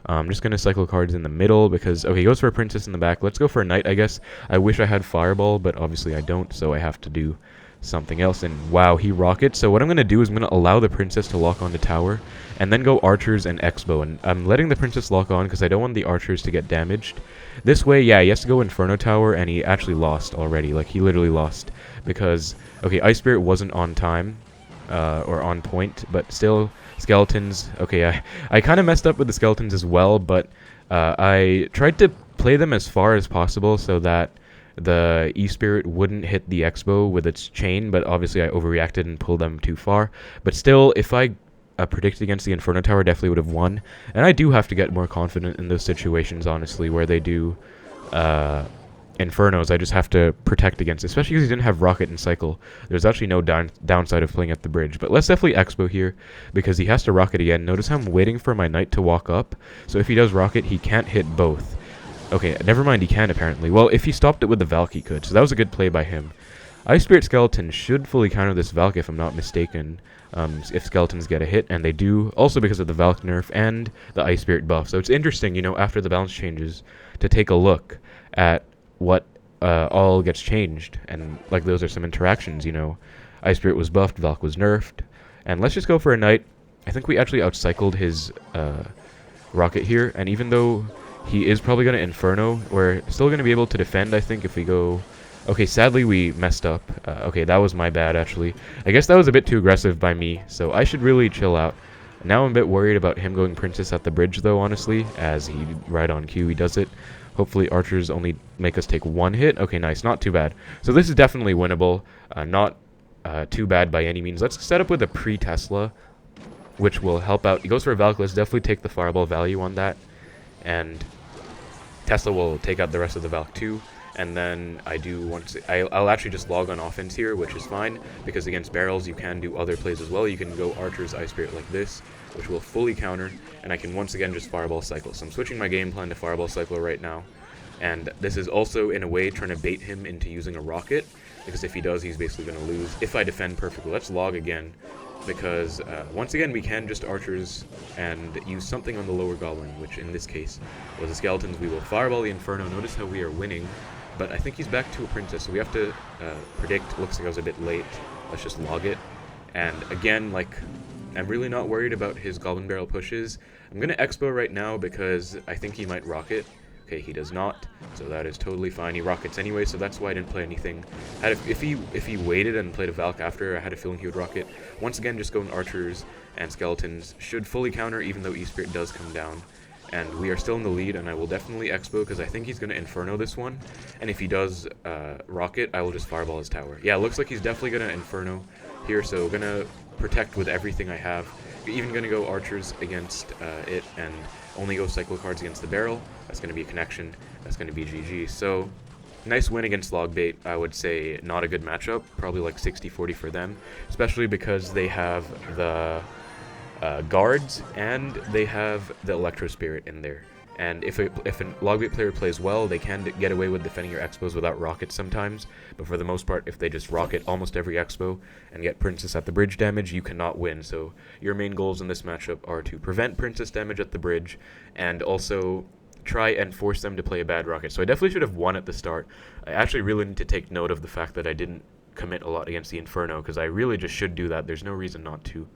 I'm just going to cycle cards in the middle because, okay, he goes for a Princess in the back. Let's go for a Knight, I guess. I wish I had Fireball, but obviously I don't, so I have to do something else. And wow, he rockets. So what I'm going to do is I'm going to allow the Princess to lock on the tower, and then go Archers and Xbow. And I'm letting the Princess lock on because I don't want the Archers to get damaged. This way, yeah, he has to go Inferno Tower, and he actually lost already. Like, he literally lost because, okay, Ice Spirit wasn't on time, or on point, but still, Skeletons, okay, I kind of messed up with the Skeletons as well, but I tried to play them as far as possible so that the E-Spirit wouldn't hit the Xbow with its chain, but obviously I overreacted and pulled them too far. But still, if I predicted against the Inferno Tower, definitely would have won. And I do have to get more confident in those situations, honestly, where they do Infernos. I just have to protect against, especially because he didn't have Rocket and Cycle. There's actually no downside of playing at the bridge. But let's definitely Xbow here, because he has to Rocket again. Notice how I'm waiting for my Knight to walk up. So if he does Rocket, he can't hit both. Okay, never mind, he can apparently. Well, if he stopped it with the Valk, he could. So that was a good play by him. Ice Spirit Skeleton should fully counter this Valk, if I'm not mistaken, if Skeletons get a hit, and they do, also because of the Valk nerf and the Ice Spirit buff. So it's interesting, you know, after the balance changes, to take a look at what all gets changed, and like those are some interactions, you know. Ice Spirit was buffed, Valk was nerfed, and let's just go for a Knight. I think we actually outcycled his Rocket here, and even though he is probably going to Inferno, we're still going to be able to defend, I think, if we go... Okay, sadly we messed up. Okay, that was my bad, actually. I guess that was a bit too aggressive by me, so I should really chill out. Now I'm a bit worried about him going Princess at the bridge, though, honestly, as he, right on cue, he does it. Hopefully Archers only make us take one hit. Okay, nice, not too bad. So this is definitely winnable, not too bad by any means. Let's set up with a pre-Tesla, which will help out. He goes for a Valk, let's definitely take the Fireball value on that, and Tesla will take out the rest of the Valk too. And then I'll actually just log on offense here, which is fine, because against barrels you can do other plays as well. You can go Archers, Ice Spirit like this, which will fully counter, and I can once again just Fireball Cycle. So I'm switching my game plan to Fireball Cycle right now, and this is also in a way trying to bait him into using a Rocket, because if he does, he's basically going to lose if I defend perfectly. Let's log again, because once again we can just Archers and use something on the lower Goblin, which in this case was the Skeletons. We will Fireball the Inferno. Notice how we are winning. But I think he's back to a Princess, so we have to predict. Looks like I was a bit late. Let's just log it. And again, like, I'm really not worried about his Goblin Barrel pushes. I'm going to Expo right now because I think he might Rocket. Okay, he does not, so that is totally fine. He Rockets anyway, so that's why I didn't play anything. If he waited and played a Valk after, I had a feeling he would Rocket. Once again, just going Archers and Skeletons should fully counter, even though E-Spirit does come down. And we are still in the lead, and I will definitely Expo because I think he's going to Inferno this one. And if he does Rocket, I will just Fireball his tower. Yeah, looks like he's definitely going to Inferno here, so going to protect with everything I have. Even going to go Archers against it and only go Cycle cards against the barrel. That's going to be a connection. That's going to be GG. So, nice win against Logbait. I would say not a good matchup. Probably like 60-40 for them, especially because they have the... guards, and they have the Electro Spirit in there. And if a Logbait player plays well, they can get away with defending your Expos without Rockets sometimes, but for the most part, if they just Rocket almost every Expo and get Princess at the bridge damage, you cannot win. So your main goals in this matchup are to prevent Princess damage at the bridge, and also try and force them to play a bad rocket. So I definitely should have won at the start. I actually really need to take note of the fact that I didn't commit a lot against the Inferno, because I really just should do that. There's no reason not to.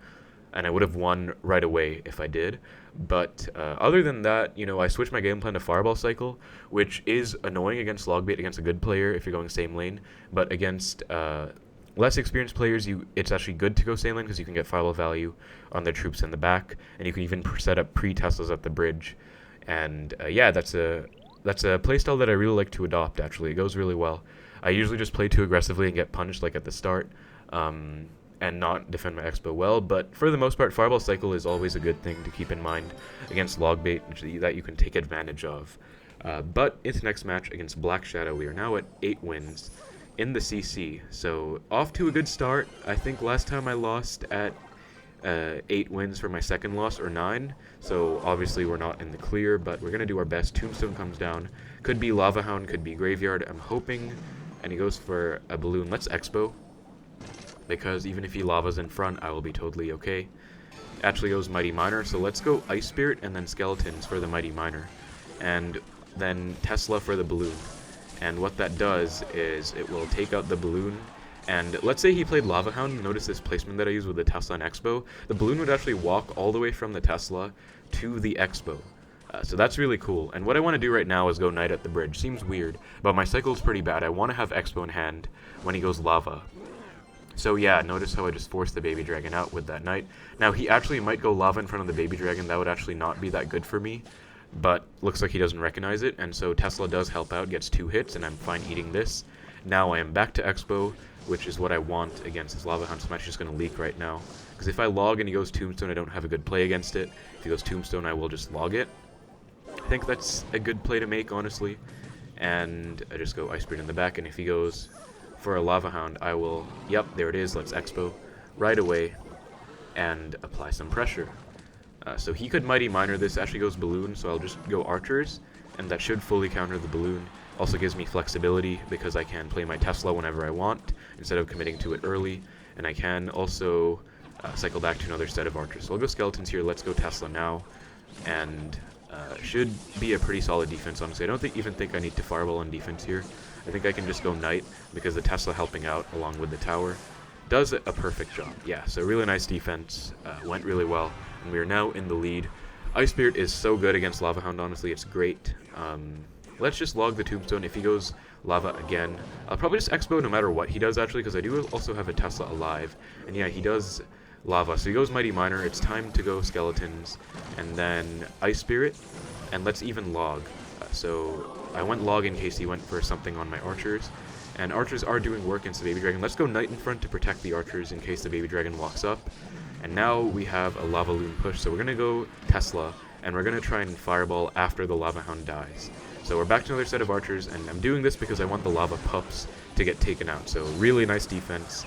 And I would have won right away if I did. But other than that, you know, I switched my game plan to Fireball Cycle, which is annoying against Logbait, against a good player if you're going same lane. But against less experienced players, it's actually good to go same lane because you can get Fireball value on their troops in the back, and you can even set up pre-Teslas at the bridge. And yeah, that's a playstyle that I really like to adopt, actually. It goes really well. I usually just play too aggressively and get punished like at the start. And not defend my Xbow well, but for the most part, Fireball Cycle is always a good thing to keep in mind against Logbait that you can take advantage of. But its next match against Black Shadow, we are now at 8 wins in the CC, so off to a good start. I think last time I lost at 8 wins for my second loss, or 9, so obviously we're not in the clear, but we're going to do our best. Tombstone comes down, could be Lavahound, could be Graveyard, I'm hoping, and he goes for a balloon. Let's Xbow, because even if he lavas in front, I will be totally okay. Actually goes Mighty Miner, so let's go Ice Spirit and then Skeletons for the Mighty Miner. And then Tesla for the balloon. And what that does is it will take out the balloon. And let's say he played Lavahound, notice this placement that I use with the Tesla and Xbow. The balloon would actually walk all the way from the Tesla to the Xbow. So that's really cool. And what I want to do right now is go Knight at the bridge. Seems weird, but my cycle is pretty bad. I want to have Xbow in hand when he goes Lava. So yeah, notice how I just forced the Baby Dragon out with that Knight. Now he actually might go Lava in front of the Baby Dragon. That would actually not be that good for me, but looks like he doesn't recognize it, and so Tesla does help out, gets 2 hits, and I'm fine eating this. Now I am back to Xbow, which is what I want against this Lavahound, so I'm actually just going to leak right now. Because if I log and he goes Tombstone, I don't have a good play against it. If he goes Tombstone, I will just log it. I think that's a good play to make, honestly. And I just go Ice Spirit in the back, and if he goes for a Lavahound, I will, yep, there it is, let's Xbow right away and apply some pressure. So he could Mighty Miner this, actually goes Balloon, so I'll just go Archers, and that should fully counter the Balloon. Also gives me flexibility because I can play my Tesla whenever I want instead of committing to it early, and I can also cycle back to another set of Archers. So I'll go Skeletons here, let's go Tesla now, and should be a pretty solid defense, honestly. I don't even think I need to Fireball on defense here. I think I can just go Knight because the Tesla helping out along with the tower does a perfect job. Yeah, so really nice defense, went really well, and we are now in the lead. Ice Spirit is so good against Lavahound, honestly, it's great. Let's just log the Tombstone. If he goes Lava again, I'll probably just Xbow no matter what he does, actually, because I do also have a Tesla alive. And yeah, he does Lava, so he goes Mighty Miner. It's time to go Skeletons, and then Ice Spirit, and let's even log. So I went log in case he went for something on my Archers, and Archers are doing work against the Baby Dragon. Let's go Knight in front to protect the Archers in case the Baby Dragon walks up. And now we have a LavaLoon push, so we're going to go Tesla, and we're going to try and Fireball after the Lavahound dies. So we're back to another set of Archers, and I'm doing this because I want the Lava Pups to get taken out. So really nice defense.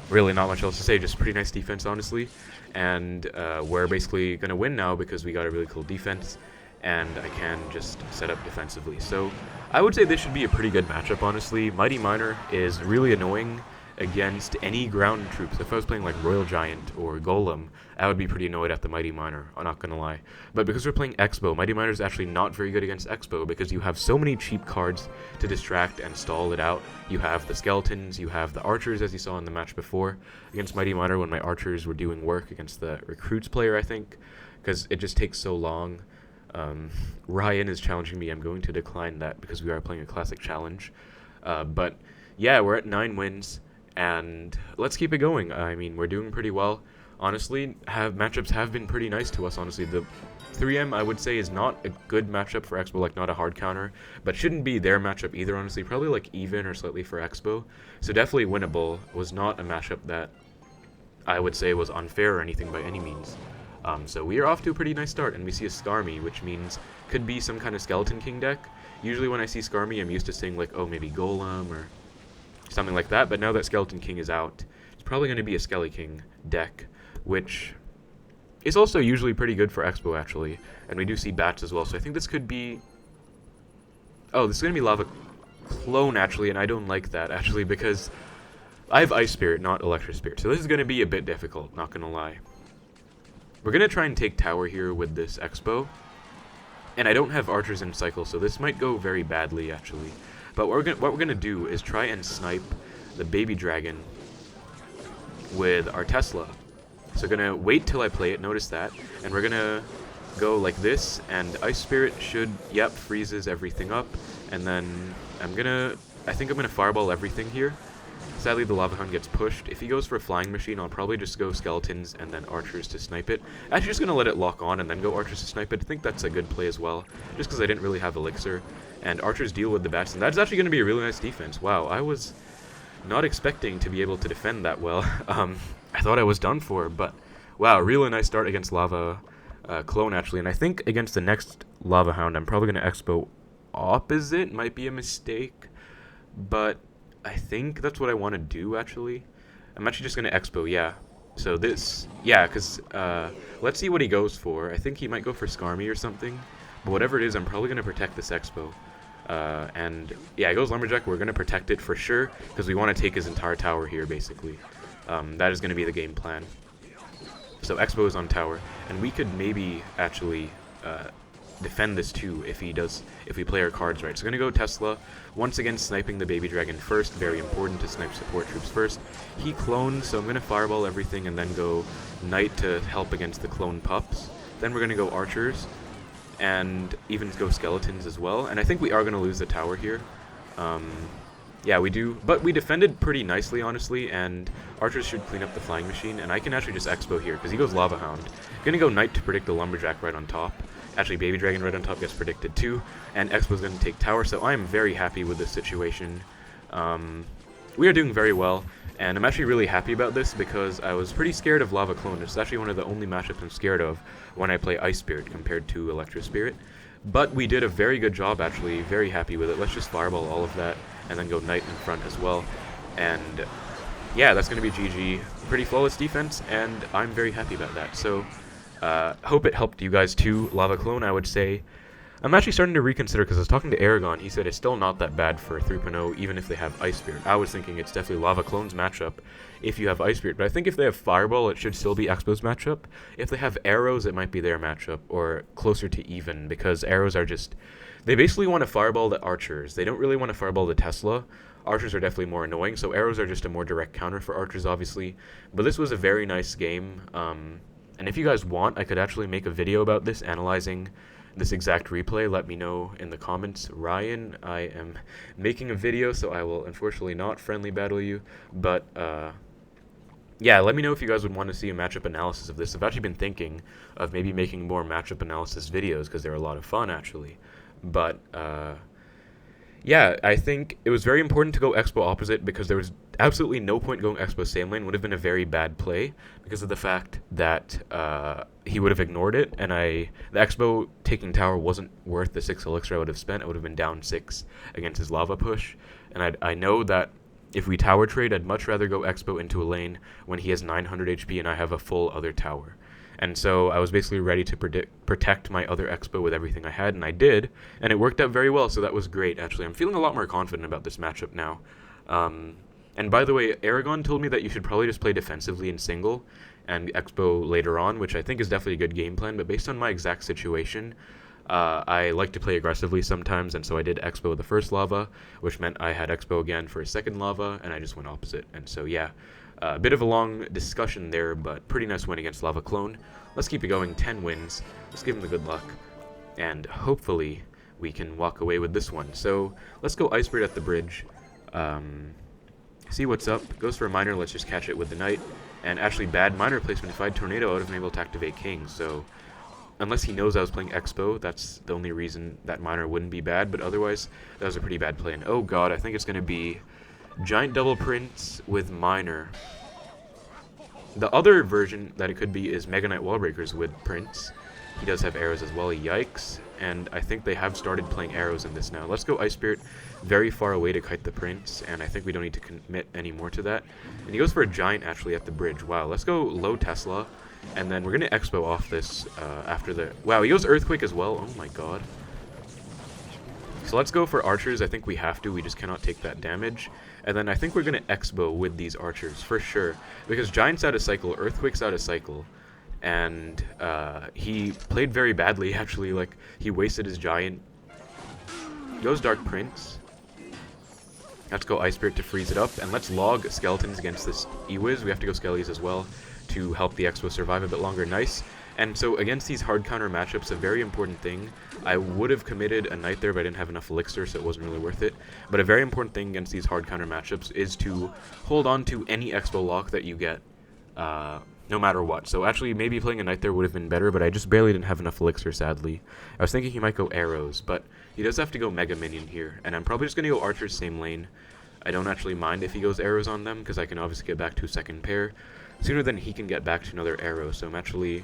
Really not much else to say, just pretty nice defense, honestly. And we're basically going to win now because we got a really cool defense, and I can just set up defensively. So I would say this should be a pretty good matchup, honestly. Mighty Miner is really annoying against any ground troops. If I was playing like Royal Giant or Golem, I would be pretty annoyed at the Mighty Miner, I'm not gonna lie. But because we're playing Xbow, Mighty Miner is actually not very good against Xbow because you have so many cheap cards to distract and stall it out. You have the Skeletons, you have the Archers, as you saw in the match before against Mighty Miner when my Archers were doing work against the Recruits player, I think, because it just takes so long. Ryan is challenging me. I'm going to decline that because we are playing a classic challenge. But yeah, we're at 9 wins. And let's keep it going. I mean, we're doing pretty well. Honestly, matchups have been pretty nice to us, honestly. The 3M, I would say, is not a good matchup for Xbow, like not a hard counter, but shouldn't be their matchup either, honestly. Probably like even or slightly for Xbow. So definitely winnable. Was not a matchup that I would say was unfair or anything by any means. So we are off to a pretty nice start, and we see a Skarmy, which means could be some kind of Skeleton King deck. Usually when I see Skarmy, I'm used to saying like, oh, maybe Golem or something like that, but now that Skeleton King is out, it's probably going to be a Skelly King deck, which is also usually pretty good for Xbow, actually, and we do see bats as well, so I think this could be... Oh, this is going to be Lava Clone, actually, and I don't like that, actually, because I have Ice Spirit, not Electric Spirit, so this is going to be a bit difficult, not going to lie. We're going to try and take tower here with this Xbow, And I don't have archers in cycle, so this might go very badly, actually. But what we're gonna do is try and snipe the baby dragon with our Tesla. So gonna wait till I play it, notice that, and we're gonna go like this, and Ice Spirit should, yep, freezes everything up, and then I think I'm gonna fireball everything here. Sadly, the Lavahound gets pushed. If he goes for a flying machine, I'll probably just go skeletons and then archers to snipe it. Actually, just gonna let it lock on and then go archers to snipe it. I think that's a good play as well, just because I didn't really have Elixir. And archers deal with the bats, and that's actually gonna be a really nice defense. Wow, I was not expecting to be able to defend that well. I thought I was done for, but wow, really nice start against Lava Clone, actually. And I think against the next Lavahound, I'm probably gonna Expo opposite. Might be a mistake, but I think that's what I want to do, actually. I'm actually just going to Expo, yeah. So this, yeah, because let's see what he goes for. I think he might go for Skarmy or something. But whatever it is, I'm probably going to protect this Expo. And yeah, he goes Lumberjack. We're going to protect it for sure, because we want to take his entire tower here, basically. That is going to be the game plan. So Expo is on tower. And we could maybe actually defend this too if we play our cards right. So gonna go Tesla, once again sniping the baby dragon first, very important to snipe support troops first. He clones, so I'm gonna fireball everything and then go knight to help against the clone pups. Then we're gonna go archers and even go skeletons as well, and I think we are gonna lose the tower here. Yeah, we do, but we defended pretty nicely, honestly, and archers should clean up the flying machine, and I can actually just Expo here, because he goes Lavahound. Gonna go Knight to predict the Lumberjack right on top. Actually, Baby Dragon right on top gets predicted too, and Expo's gonna take tower, so I am very happy with this situation. We are doing very well, and I'm actually really happy about this, because I was pretty scared of Lava Clone. It's actually one of the only matchups I'm scared of when I play Ice Spirit compared to Electro Spirit. But we did a very good job, actually, very happy with it. Let's just fireball all of that, and then go Knight in front as well. And yeah, that's going to be GG. Pretty flawless defense, and I'm very happy about that. So, hope it helped you guys too. Lava Clone, I would say. I'm actually starting to reconsider, because I was talking to Aragon. He said it's still not that bad for 3.0, even if they have Ice Spirit. I was thinking it's definitely Lava Clone's matchup if you have Ice Spirit. But I think if they have Fireball, it should still be Expo's matchup. If they have Arrows, it might be their matchup, or closer to even, because Arrows are just... They basically want to Fireball the Archers. They don't really want to Fireball the Tesla. Archers are definitely more annoying, so Arrows are just a more direct counter for Archers, obviously. But this was a very nice game. And if you guys want, I could actually make a video about this, analyzing this exact replay. Let me know in the comments. Ryan, I am making a video, so I will unfortunately not friendly battle you. But, yeah, let me know if you guys would want to see a matchup analysis of this. I've actually been thinking of maybe making more matchup analysis videos, because they're a lot of fun, actually. But, yeah, I think it was very important to go Expo opposite, because there was absolutely no point going Expo same lane. Would have been a very bad play because of the fact that he would have ignored it, and the Expo taking tower wasn't worth the 6 elixir I would have spent. I would have been down 6 against his lava push, and I know that if we tower trade, I'd much rather go Expo into a lane when he has 900 HP and I have a full other tower. And so I was basically ready to protect my other Expo with everything I had, and I did, and it worked out very well, so that was great, actually. I'm feeling a lot more confident about this matchup now. And by the way, Aragon told me that you should probably just play defensively in single and Expo later on, which I think is definitely a good game plan, but based on my exact situation, I like to play aggressively sometimes, and so I did Expo the first lava, which meant I had Expo again for a second lava, and I just went opposite. And so, yeah. A bit of a long discussion there, but pretty nice win against Lava Clone. Let's keep it going, 10 wins. Let's give him the good luck, and hopefully we can walk away with this one. So let's go Ice Bird at the bridge. See what's up. Goes for a miner, let's just catch it with the Knight. And actually bad miner placement. If I had Tornado, I would have been able to activate King. So unless he knows I was playing Expo, that's the only reason that miner wouldn't be bad, but otherwise that was a pretty bad play. And oh god, I think it's going to be Giant Double Prince with Miner. The other version that it could be is Mega Knight Wallbreakers with Prince. He does have arrows as well, yikes. And I think they have started playing arrows in this now. Let's go Ice Spirit very far away to kite the Prince, and I think we don't need to commit any more to that. And he goes for a Giant actually at the bridge. Wow, let's go low Tesla, and then we're going to Expo off this after the... Wow, he goes Earthquake as well, oh my god. So let's go for archers. I think we have to. We just cannot take that damage. And then I think we're going to Expo with these archers for sure. Because Giant's out of cycle, Earthquake's out of cycle. and he played very badly, actually. Like, he wasted his giant. Goes Dark Prince. Let's go Ice Spirit to freeze it up, and let's log skeletons against this Ewiz. We have to go Skellies as well to help the Xbow survive a bit longer. Nice. And so against these hard counter matchups, a very important thing, I would have committed a Knight there, but I didn't have enough Elixir, so it wasn't really worth it. But a very important thing against these hard counter matchups is to hold on to any Xbow lock that you get, no matter what. So actually, maybe playing a Knight there would have been better, but I just barely didn't have enough Elixir, sadly. I was thinking he might go Arrows, but he does have to go Mega Minion here, and I'm probably just going to go Archers same lane. I don't actually mind if he goes Arrows on them, because I can obviously get back to a second pair sooner than he can get back to another arrow, so I'm actually,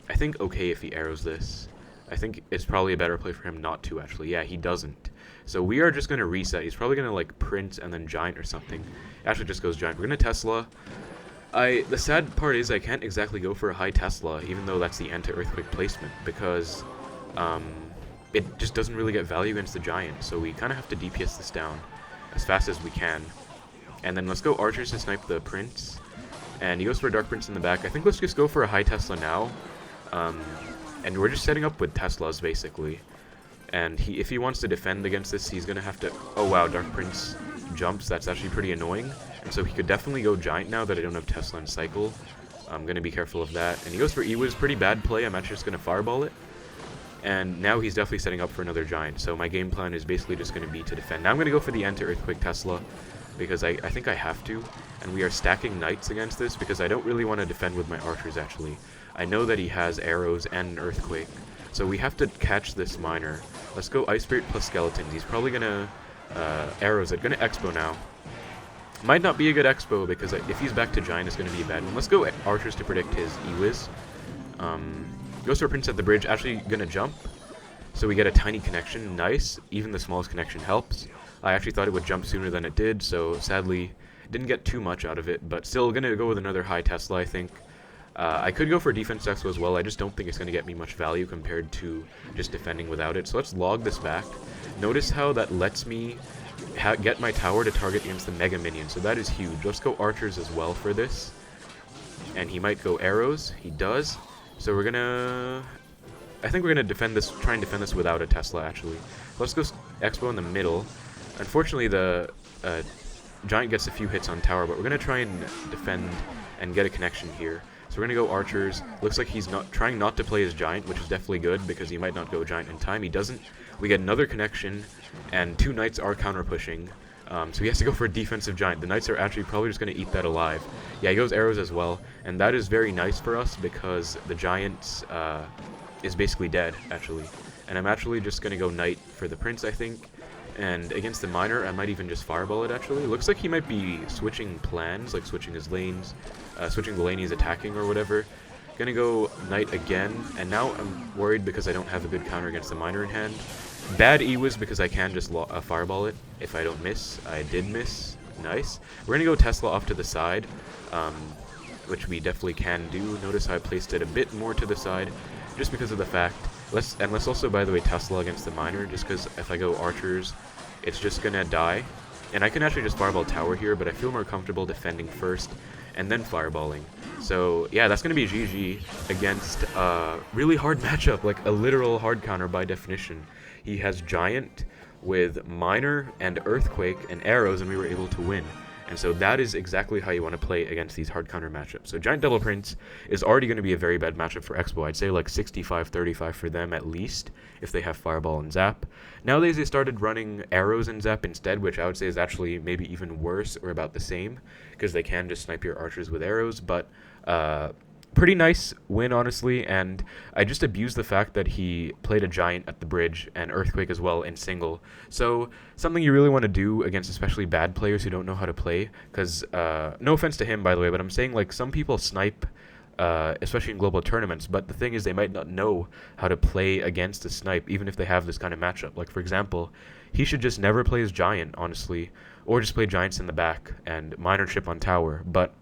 I think, okay if he arrows this. I think it's probably a better play for him not to, actually. Yeah, he doesn't. So we are just going to reset. He's probably going to, like, Prince and then Giant or something. Actually, just goes Giant. We're going to Tesla. The sad part is I can't exactly go for a high Tesla, even though that's the anti-Earthquake placement, because it just doesn't really get value against the Giant, so we kind of have to DPS this down as fast as we can. And then let's go Archers to snipe the Prince. And he goes for a Dark Prince in the back. I think let's just go for a high Tesla now. And we're just setting up with Teslas, basically. And if he wants to defend against this, he's going to have to... Oh, wow, Dark Prince jumps. That's actually pretty annoying. And so he could definitely go Giant now that I don't have Tesla and Cycle. I'm going to be careful of that. And he goes for Ewiz. Pretty bad play. I'm actually just going to Fireball it. And now he's definitely setting up for another Giant. So my game plan is basically just going to be to defend. Now I'm going to go for the anti-Earthquake Tesla, because I think I have to. And we are stacking Knights against this, because I don't really want to defend with my Archers, actually. I know that he has Arrows and an Earthquake, so we have to catch this Miner. Let's go Ice Spirit plus Skeletons. He's probably going to Arrows it. Going to Xbow now. Might not be a good Xbow, because if he's back to Giant, it's going to be a bad one. Let's go Archers to predict his Ewiz. Goes for a Prince at the bridge. Actually going to jump, so we get a tiny connection. Nice. Even the smallest connection helps. I actually thought it would jump sooner than it did, so sadly didn't get too much out of it, but still going to go with another high Tesla, I think. I could go for defense Expo as well. I just don't think it's going to get me much value compared to just defending without it. So let's log this back. Notice how that lets me get my tower to target against the Mega Minion, so that is huge. Let's go Archers as well for this. And he might go Arrows. He does. So we're going to... I think we're going to defend this, try and defend this without a Tesla, actually. Let's go Expo in the middle. Unfortunately, the Giant gets a few hits on tower, but we're going to try and defend and get a connection here. So we're going to go Archers. Looks like he's trying not to play his Giant, which is definitely good, because he might not go Giant in time. He doesn't. We get another connection, and two Knights are counter-pushing. So he has to go for a defensive Giant. The Knights are actually probably just going to eat that alive. Yeah, he goes Arrows as well, and that is very nice for us, because the Giant is basically dead, actually. And I'm actually just going to go Knight for the Prince, I think. And against the Miner, I might even just Fireball it, actually. Looks like he might be switching plans, like switching his lanes, switching the lane he's attacking or whatever. Gonna go Knight again, and now I'm worried because I don't have a good counter against the Miner in hand. Bad Ewiz because I can just Fireball it if I don't miss. I did miss. Nice. We're gonna go Tesla off to the side, which we definitely can do. Notice how I placed it a bit more to the side, just because of the fact... Let's also, by the way, Tesla against the Miner, just because if I go Archers, it's just going to die. And I can actually just Fireball Tower here, but I feel more comfortable defending first and then Fireballing. So, yeah, that's going to be GG against a really hard matchup, like a literal hard counter by definition. He has Giant with Miner and Earthquake and Arrows, and we were able to win. And so that is exactly how you want to play against these hard counter matchups. So Giant Double Prince is already going to be a very bad matchup for Xbow. I'd say like 65-35 for them at least, if they have Fireball and Zap. Nowadays they started running Arrows and Zap instead, which I would say is actually maybe even worse or about the same, because they can just snipe your Archers with Arrows. But pretty nice win, honestly, and I just abused the fact that he played a Giant at the bridge and Earthquake as well in single. So something you really want to do against especially bad players who don't know how to play, because no offense to him, by the way, but I'm saying like some people snipe, especially in global tournaments, but the thing is they might not know how to play against a snipe, even if they have this kind of matchup. Like, for example, he should just never play his Giant, honestly, or just play Giants in the back and Miner chip on tower, but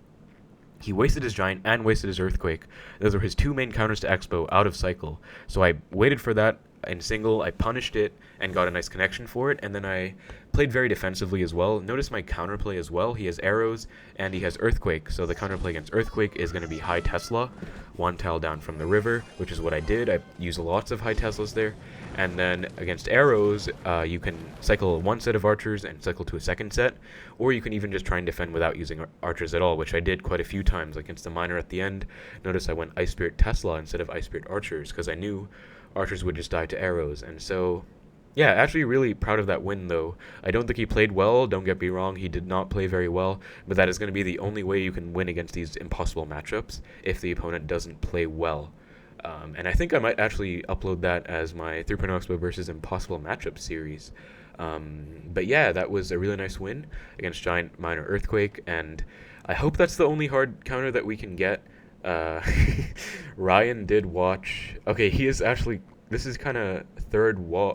he wasted his Giant and wasted his Earthquake. Those were his two main counters to Expo out of cycle. So I waited for that in single, I punished it and got a nice connection for it, and then I played very defensively as well. Notice my counterplay as well. He has arrows, and he has Earthquake, so the counterplay against Earthquake is going to be High Tesla, 1 tile down from the river, which is what I did. I use lots of High Teslas there. And then against arrows, you can cycle one set of archers and cycle to a second set, or you can even just try and defend without using archers at all, which I did quite a few times against the miner at the end. Notice I went Ice Spirit Tesla instead of Ice Spirit Archers, because I knew archers would just die to arrows. And so, yeah, actually really proud of that win, though. I don't think he played well, don't get me wrong, he did not play very well, but that is going to be the only way you can win against these impossible matchups, if the opponent doesn't play well. And I think I might actually upload that as my 3.0 Xbow versus Impossible Matchup series. But yeah, that was a really nice win against Giant Miner Earthquake, and I hope that's the only hard counter that we can get. Ryan did watch... Okay, he is actually... This is kind of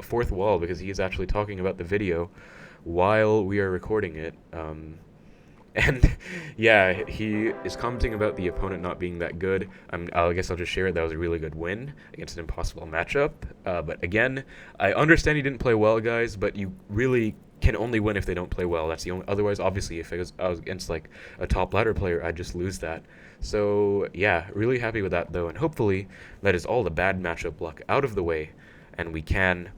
fourth wall, because he is actually talking about the video while we are recording it. And yeah, he is commenting about the opponent not being that good. I guess I'll just share it. That was a really good win against an impossible matchup. But again, I understand he didn't play well, guys, but you really can only win if they don't play well. That's the only. Otherwise, obviously, if I was against like a top ladder player, I'd just lose that. So yeah, really happy with that though, and hopefully that is all the bad matchup luck out of the way, and we can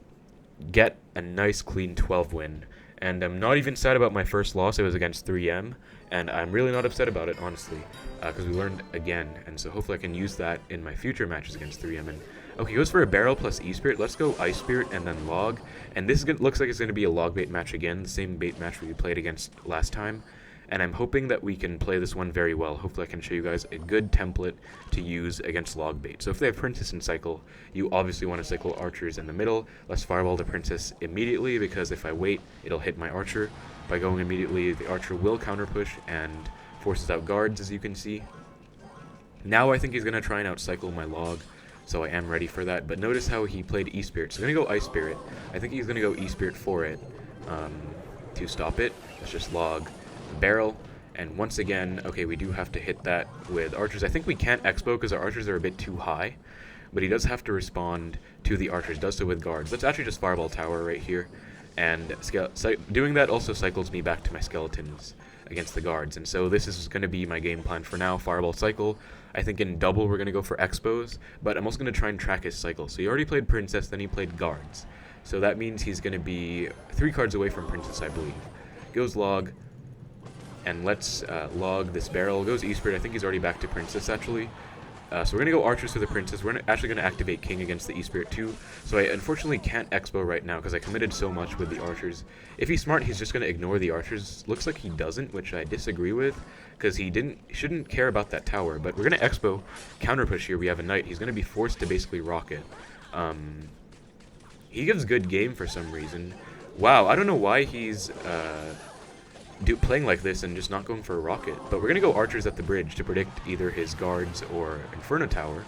get a nice clean 12 win. And I'm not even sad about my first loss. It was against 3M, and I'm really not upset about it, honestly, because we learned again, and so hopefully I can use that in my future matches against 3M. And okay, he goes for a barrel plus E-Spirit. Let's go Ice Spirit and then Log, and this looks like it's going to be a Logbait match again, the same bait match we played against last time, and I'm hoping that we can play this one very well. Hopefully I can show you guys a good template to use against Logbait. So if they have Princess in cycle, you obviously want to cycle archers in the middle. Let's fireball the Princess immediately, because if I wait, it'll hit my archer. By going immediately, the archer will counter push and forces out guards, as you can see. Now I think he's going to try and outcycle my Log, so I am ready for that. But notice how he played E-Spirit. So I'm going to go Ice Spirit. I think he's going to go E-Spirit for it to stop it. Let's just Log barrel, and once again, okay, we do have to hit that with archers. I think we can't Xbow because our archers are a bit too high, but he does have to respond to the archers, does so with guards. Let's actually just fireball tower right here, and doing that also cycles me back to my skeletons against the guards, and so this is going to be my game plan for now. Fireball cycle. I think in double we're going to go for Xbows, but I'm also going to try and track his cycle. So he already played Princess, then he played guards, so that means he's going to be 3 cards away from Princess, I believe. Goes Log, and let's Log this barrel. Goes E-Spirit. I think he's already back to Princess, actually. So we're going to go Archers to the Princess. We're actually going to activate King against the E-Spirit too. So I unfortunately can't Xbow right now because I committed so much with the Archers. If he's smart, he's just going to ignore the Archers. Looks like he doesn't, which I disagree with, because he shouldn't care about that tower. But we're going to Xbow counter push here. We have a Knight. He's going to be forced to basically rocket. He gives good game for some reason. Wow, I don't know why he's playing like this and just not going for a rocket. But we're going to go Archers at the bridge to predict either his guards or Inferno tower.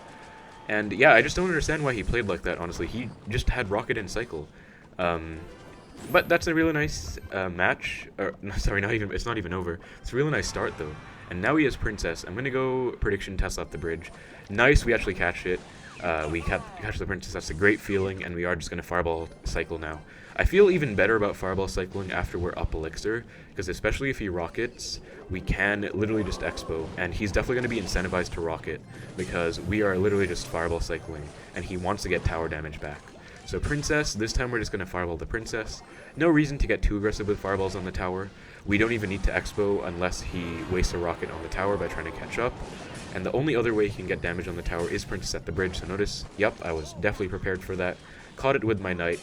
And yeah, I just don't understand why he played like that, honestly. He just had rocket and cycle. But that's a really nice match. Sorry, it's not even over. It's a really nice start, though. And now he has Princess. I'm going to go Prediction Tesla at the bridge. Nice, we actually catch it. We catch the Princess. That's a great feeling, and we are just going to Fireball Cycle now. I feel even better about Fireball Cycling after we're up Elixir, because especially if he rockets, we can literally just Expo, and he's definitely going to be incentivized to rocket, because we are literally just Fireball Cycling, and he wants to get tower damage back. So Princess, this time we're just going to Fireball the Princess. No reason to get too aggressive with Fireballs on the tower. We don't even need to Expo unless he wastes a rocket on the tower by trying to catch up. And the only other way he can get damage on the tower is Princess at the bridge, so notice, yep, I was definitely prepared for that. Caught it with my Knight.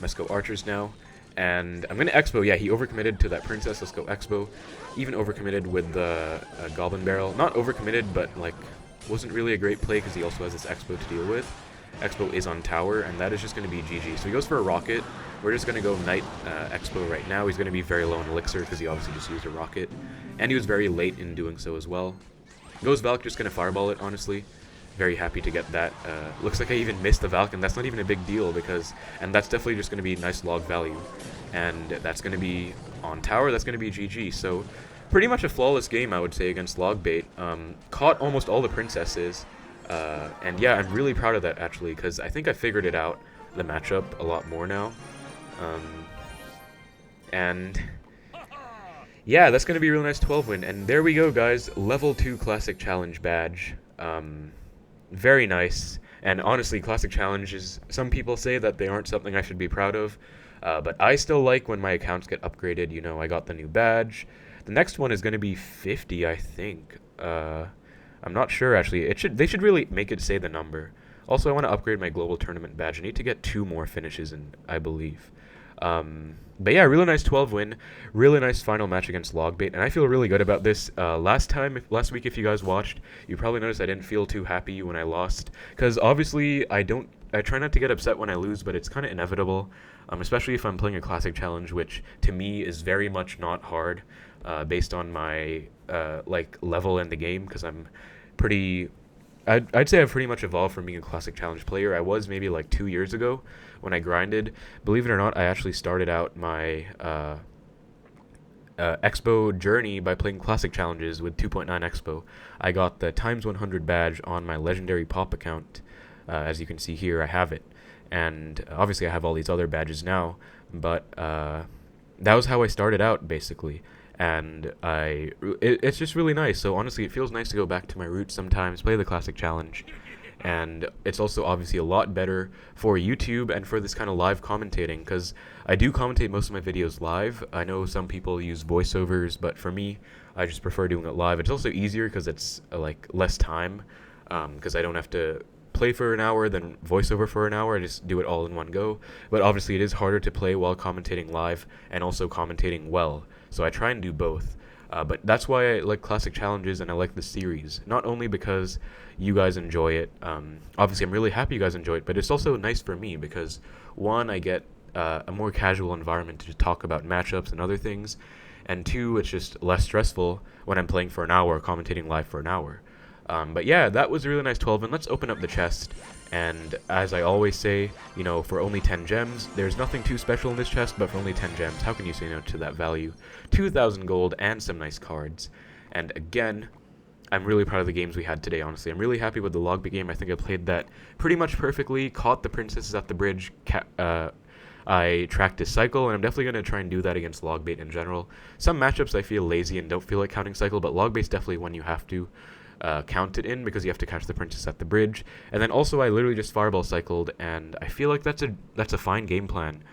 Let's go Archers now. And I'm going to Expo. Yeah, he overcommitted to that Princess. Let's go Expo. Even overcommitted with the Goblin Barrel. Not overcommitted, but like wasn't really a great play because he also has this Expo to deal with. Expo is on tower, and that is just going to be GG. So he goes for a rocket. We're just going to go Knight Expo right now. He's going to be very low in Elixir because he obviously just used a rocket. And he was very late in doing so as well. Goes Valk, just going to Fireball it, honestly. Very happy to get that. Looks like I even missed the Valk, and that's not even a big deal because, and that's definitely just going to be nice log value. And that's going to be on tower, that's going to be GG. So pretty much a flawless game, I would say, against Logbait. Caught almost all the princesses. And yeah, I'm really proud of that actually, because I think I figured it out, the matchup, a lot more now. Um, and yeah, that's going to be a really nice 12 win. And there we go, guys. Level 2 Classic Challenge badge. Very nice. And honestly, Classic Challenges, some people say that they aren't something I should be proud of. But I still like when my accounts get upgraded. You know, I got the new badge. The next one is going to be 50, I think. I'm not sure, actually. They should really make it say the number. Also, I want to upgrade my Global Tournament badge. I need to get 2 more finishes, I believe. But yeah, really nice 12 win, really nice final match against Logbait, and I feel really good about this. Last week, if you guys watched, you probably noticed I didn't feel too happy when I lost, because obviously I try not to get upset when I lose, but it's kind of inevitable, especially if I'm playing a classic challenge, which to me is very much not hard, based on my like level in the game, because I'm pretty. I'd say I've pretty much evolved from being a classic challenge player. I was maybe like 2 years ago when I grinded. Believe it or not, I actually started out my Xbow journey by playing classic challenges with 2.9 Xbow. I got the times 100 badge on my legendary pop account. As you can see here, I have it. And obviously I have all these other badges now, but that was how I started out, basically. And it's just really nice. So honestly, it feels nice to go back to my roots sometimes, play the classic challenge. And it's also obviously a lot better for YouTube and for this kind of live commentating, because I do commentate most of my videos live. I know some people use voiceovers, but for me, I just prefer doing it live. It's also easier because it's like less time, because I don't have to play for an hour, then voiceover for an hour. I just do it all in one go. But obviously, it is harder to play while commentating live and also commentating well. So I try and do both. But that's why I like classic challenges and I like the series. Not only because you guys enjoy it. Obviously, I'm really happy you guys enjoy it, but it's also nice for me because, one, I get a more casual environment to talk about matchups and other things. And two, it's just less stressful when I'm playing for an hour, commentating live for an hour. But yeah, that was a really nice 12, and let's open up the chest. And as I always say, you know, for only 10 gems, there's nothing too special in this chest, but for only 10 gems, how can you say no to that value? 2,000 gold and some nice cards. And again, I'm really proud of the games we had today, honestly. I'm really happy with the Logbait game. I think I played that pretty much perfectly, caught the princesses at the bridge, I tracked his cycle, and I'm definitely going to try and do that against Logbait in general. Some matchups I feel lazy and don't feel like counting cycle, but Logbait's definitely one you have to count it in because you have to catch the princess at the bridge. And then also I literally just fireball cycled, and I feel like that's a fine game plan.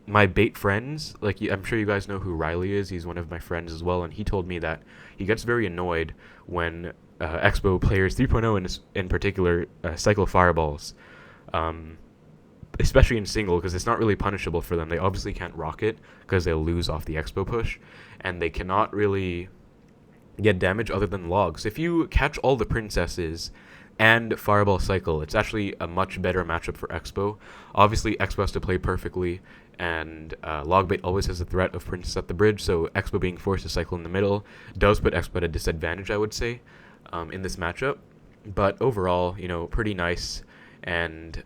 My bait friends, like I'm sure you guys know who Riley is. He's one of my friends as well, and he told me that he gets very annoyed when Xbow players 3.0 in particular cycle fireballs. Especially in single, because it's not really punishable for them. They obviously can't rock it because they'll lose off the Xbow push, and they cannot really get damage other than logs. If you catch all the princesses and fireball cycle, it's actually a much better matchup for Xbow. Obviously, Xbow has to play perfectly, and Logbait always has the threat of princess at the bridge, so Xbow being forced to cycle in the middle does put Xbow at a disadvantage, I would say, in this matchup. But overall, you know, pretty nice, and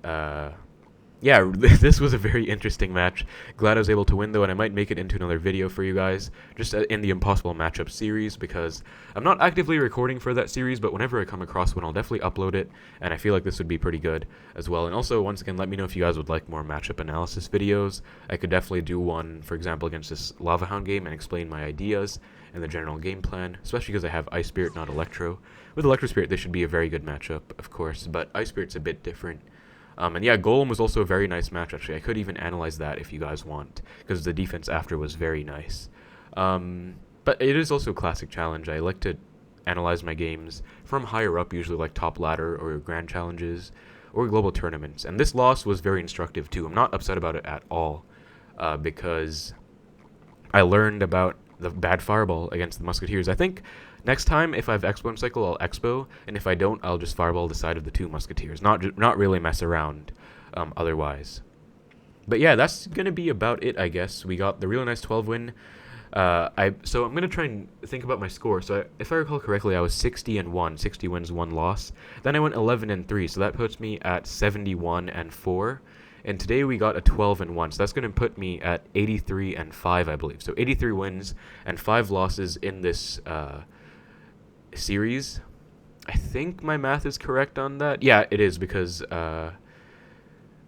yeah, this was a very interesting match. Glad I was able to win, though, and I might make it into another video for you guys, just in the Impossible Matchup series, because I'm not actively recording for that series, but whenever I come across one, I'll definitely upload it, and I feel like this would be pretty good as well. And also, once again, let me know if you guys would like more matchup analysis videos. I could definitely do one, for example, against this Lavahound game and explain my ideas and the general game plan, especially because I have Ice Spirit, not Electro. With Electro Spirit, this should be a very good matchup, of course, but Ice Spirit's a bit different. And yeah, Golem was also a very nice match, actually. I could even analyze that if you guys want, because the defense after was very nice. But it is also a classic challenge. I like to analyze my games from higher up, usually like top ladder or grand challenges or global tournaments. And this loss was very instructive, too. I'm not upset about it at all, because I learned about the bad fireball against the Musketeers. I think next time, if I have Xbow Cycle, I'll Xbow, and if I don't, I'll just fireball the side of the two Musketeers. Not really mess around otherwise. But yeah, that's going to be about it, I guess. We got the really nice 12 win. So I'm going to try and think about my score. So if I recall correctly, I was 60-1, 60 wins, 1 loss. Then I went 11-3, so that puts me at 71-4. And today we got a 12-1, so that's going to put me at 83-5, I believe. So 83 wins and 5 losses in this series. I think my math is correct on that. Yeah, it is because 8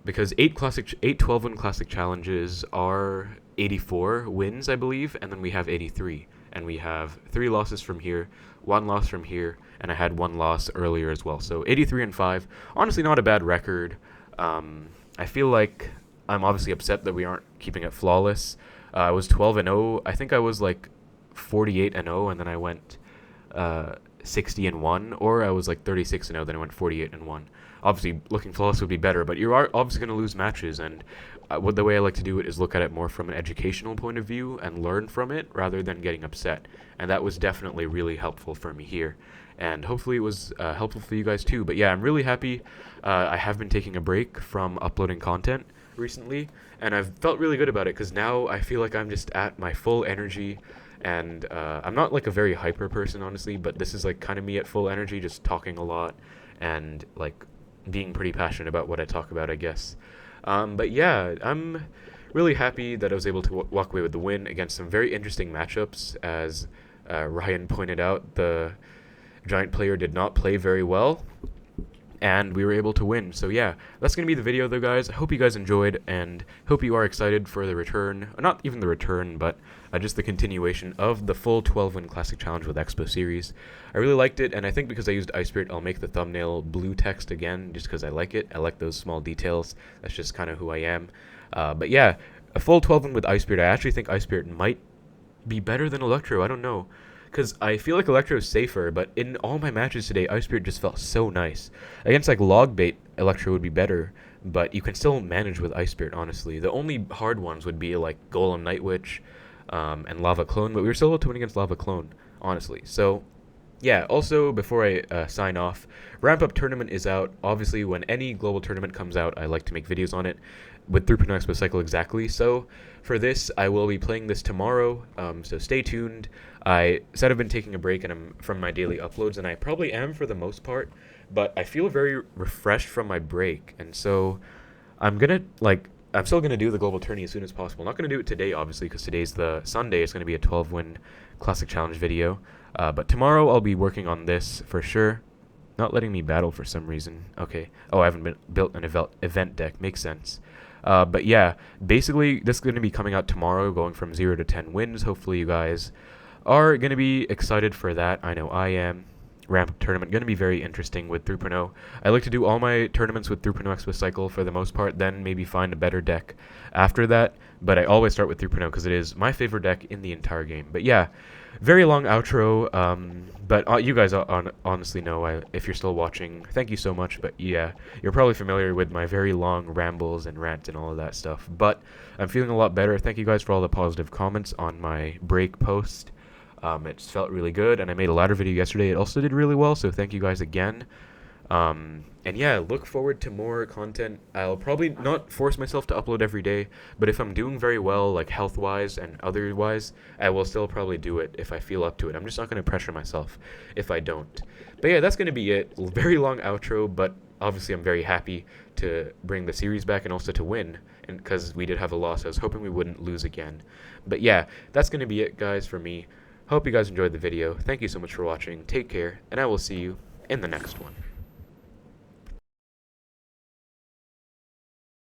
12-win classic challenges are 84 wins, I believe, and then we have 83, and we have 3 losses from here, 1 loss from here, and I had 1 loss earlier as well. So 83 and 5, honestly not a bad record. I feel like I'm obviously upset that we aren't keeping it flawless. I was 12 and 0. I think I was like 48 and 0, and then I went 60 and 1, or I was like 36 and 0, then I went 48 and 1. Obviously, looking flawless would be better, but you are obviously going to lose matches, and the way I like to do it is look at it more from an educational point of view and learn from it rather than getting upset. And that was definitely really helpful for me here, and hopefully it was helpful for you guys too. But yeah, I'm really happy. I have been taking a break from uploading content recently, and I've felt really good about it because now I feel like I'm just at my full energy. And I'm not like a very hyper person, honestly, but this is like kind of me at full energy, just talking a lot and like being pretty passionate about what I talk about, I guess. But yeah, I'm really happy that I was able to walk away with the win against some very interesting matchups. As Ryan pointed out, the giant player did not play very well, and we were able to win. So yeah, that's going to be the video though, guys. I hope you guys enjoyed, and hope you are excited for the return, not even the return, but just the continuation of the full 12-win Classic Challenge with Xbow series. I really liked it, and I think because I used Ice Spirit, I'll make the thumbnail blue text again, just because I like it. I like those small details. That's just kind of who I am. But yeah, a full 12-win with Ice Spirit. I actually think Ice Spirit might be better than Electro. I don't know, because I feel like Electro is safer, but in all my matches today, Ice Spirit just felt so nice. Against like Logbait, Electro would be better, but you can still manage with Ice Spirit, honestly. The only hard ones would be like Golem, Night Witch, and Lava Clone, but we were still able to win against Lava Clone, honestly. So yeah, also before I sign off, Ramp Up Tournament is out. Obviously, when any global tournament comes out, I like to make videos on it with 3.0 Xbow Cycle exactly. So for this, I will be playing this tomorrow, so stay tuned. I said I've been taking a break and I'm from my daily uploads, and I probably am for the most part, but I feel very refreshed from my break, and so I'm still gonna do the global tourney as soon as possible. Not gonna do it today, obviously, because today's the Sunday. It's gonna be a 12-win Classic Challenge video. But tomorrow I'll be working on this for sure. Not letting me battle for some reason. Okay. Oh, I haven't built an event deck. Makes sense. But yeah, basically this is gonna be coming out tomorrow, going from 0 to 10 wins. Hopefully you guys are gonna be excited for that. I know I am. Ramp Up Tournament going to be very interesting with 3.0. I like to do all my tournaments with 3.0 Xbow Cycle for the most part, then maybe find a better deck after that, but I always start with 3.0 because it is my favorite deck in the entire game. But yeah, very long outro, but you guys honestly know, if you're still watching, thank you so much. But yeah, you're probably familiar with my very long rambles and rants and all of that stuff, but I'm feeling a lot better. Thank you guys for all the positive comments on my break post. It felt really good, and I made a ladder video yesterday. It also did really well, so thank you guys again. And yeah, look forward to more content. I'll probably not force myself to upload every day, but if I'm doing very well, like health-wise and otherwise, I will still probably do it if I feel up to it. I'm just not going to pressure myself if I don't. But yeah, that's going to be it. Very long outro, but obviously I'm very happy to bring the series back and also to win, and because we did have a loss. I was hoping we wouldn't lose again. But yeah, that's going to be it, guys, for me. Hope you guys enjoyed the video. Thank you so much for watching. Take care, and I will see you in the next one.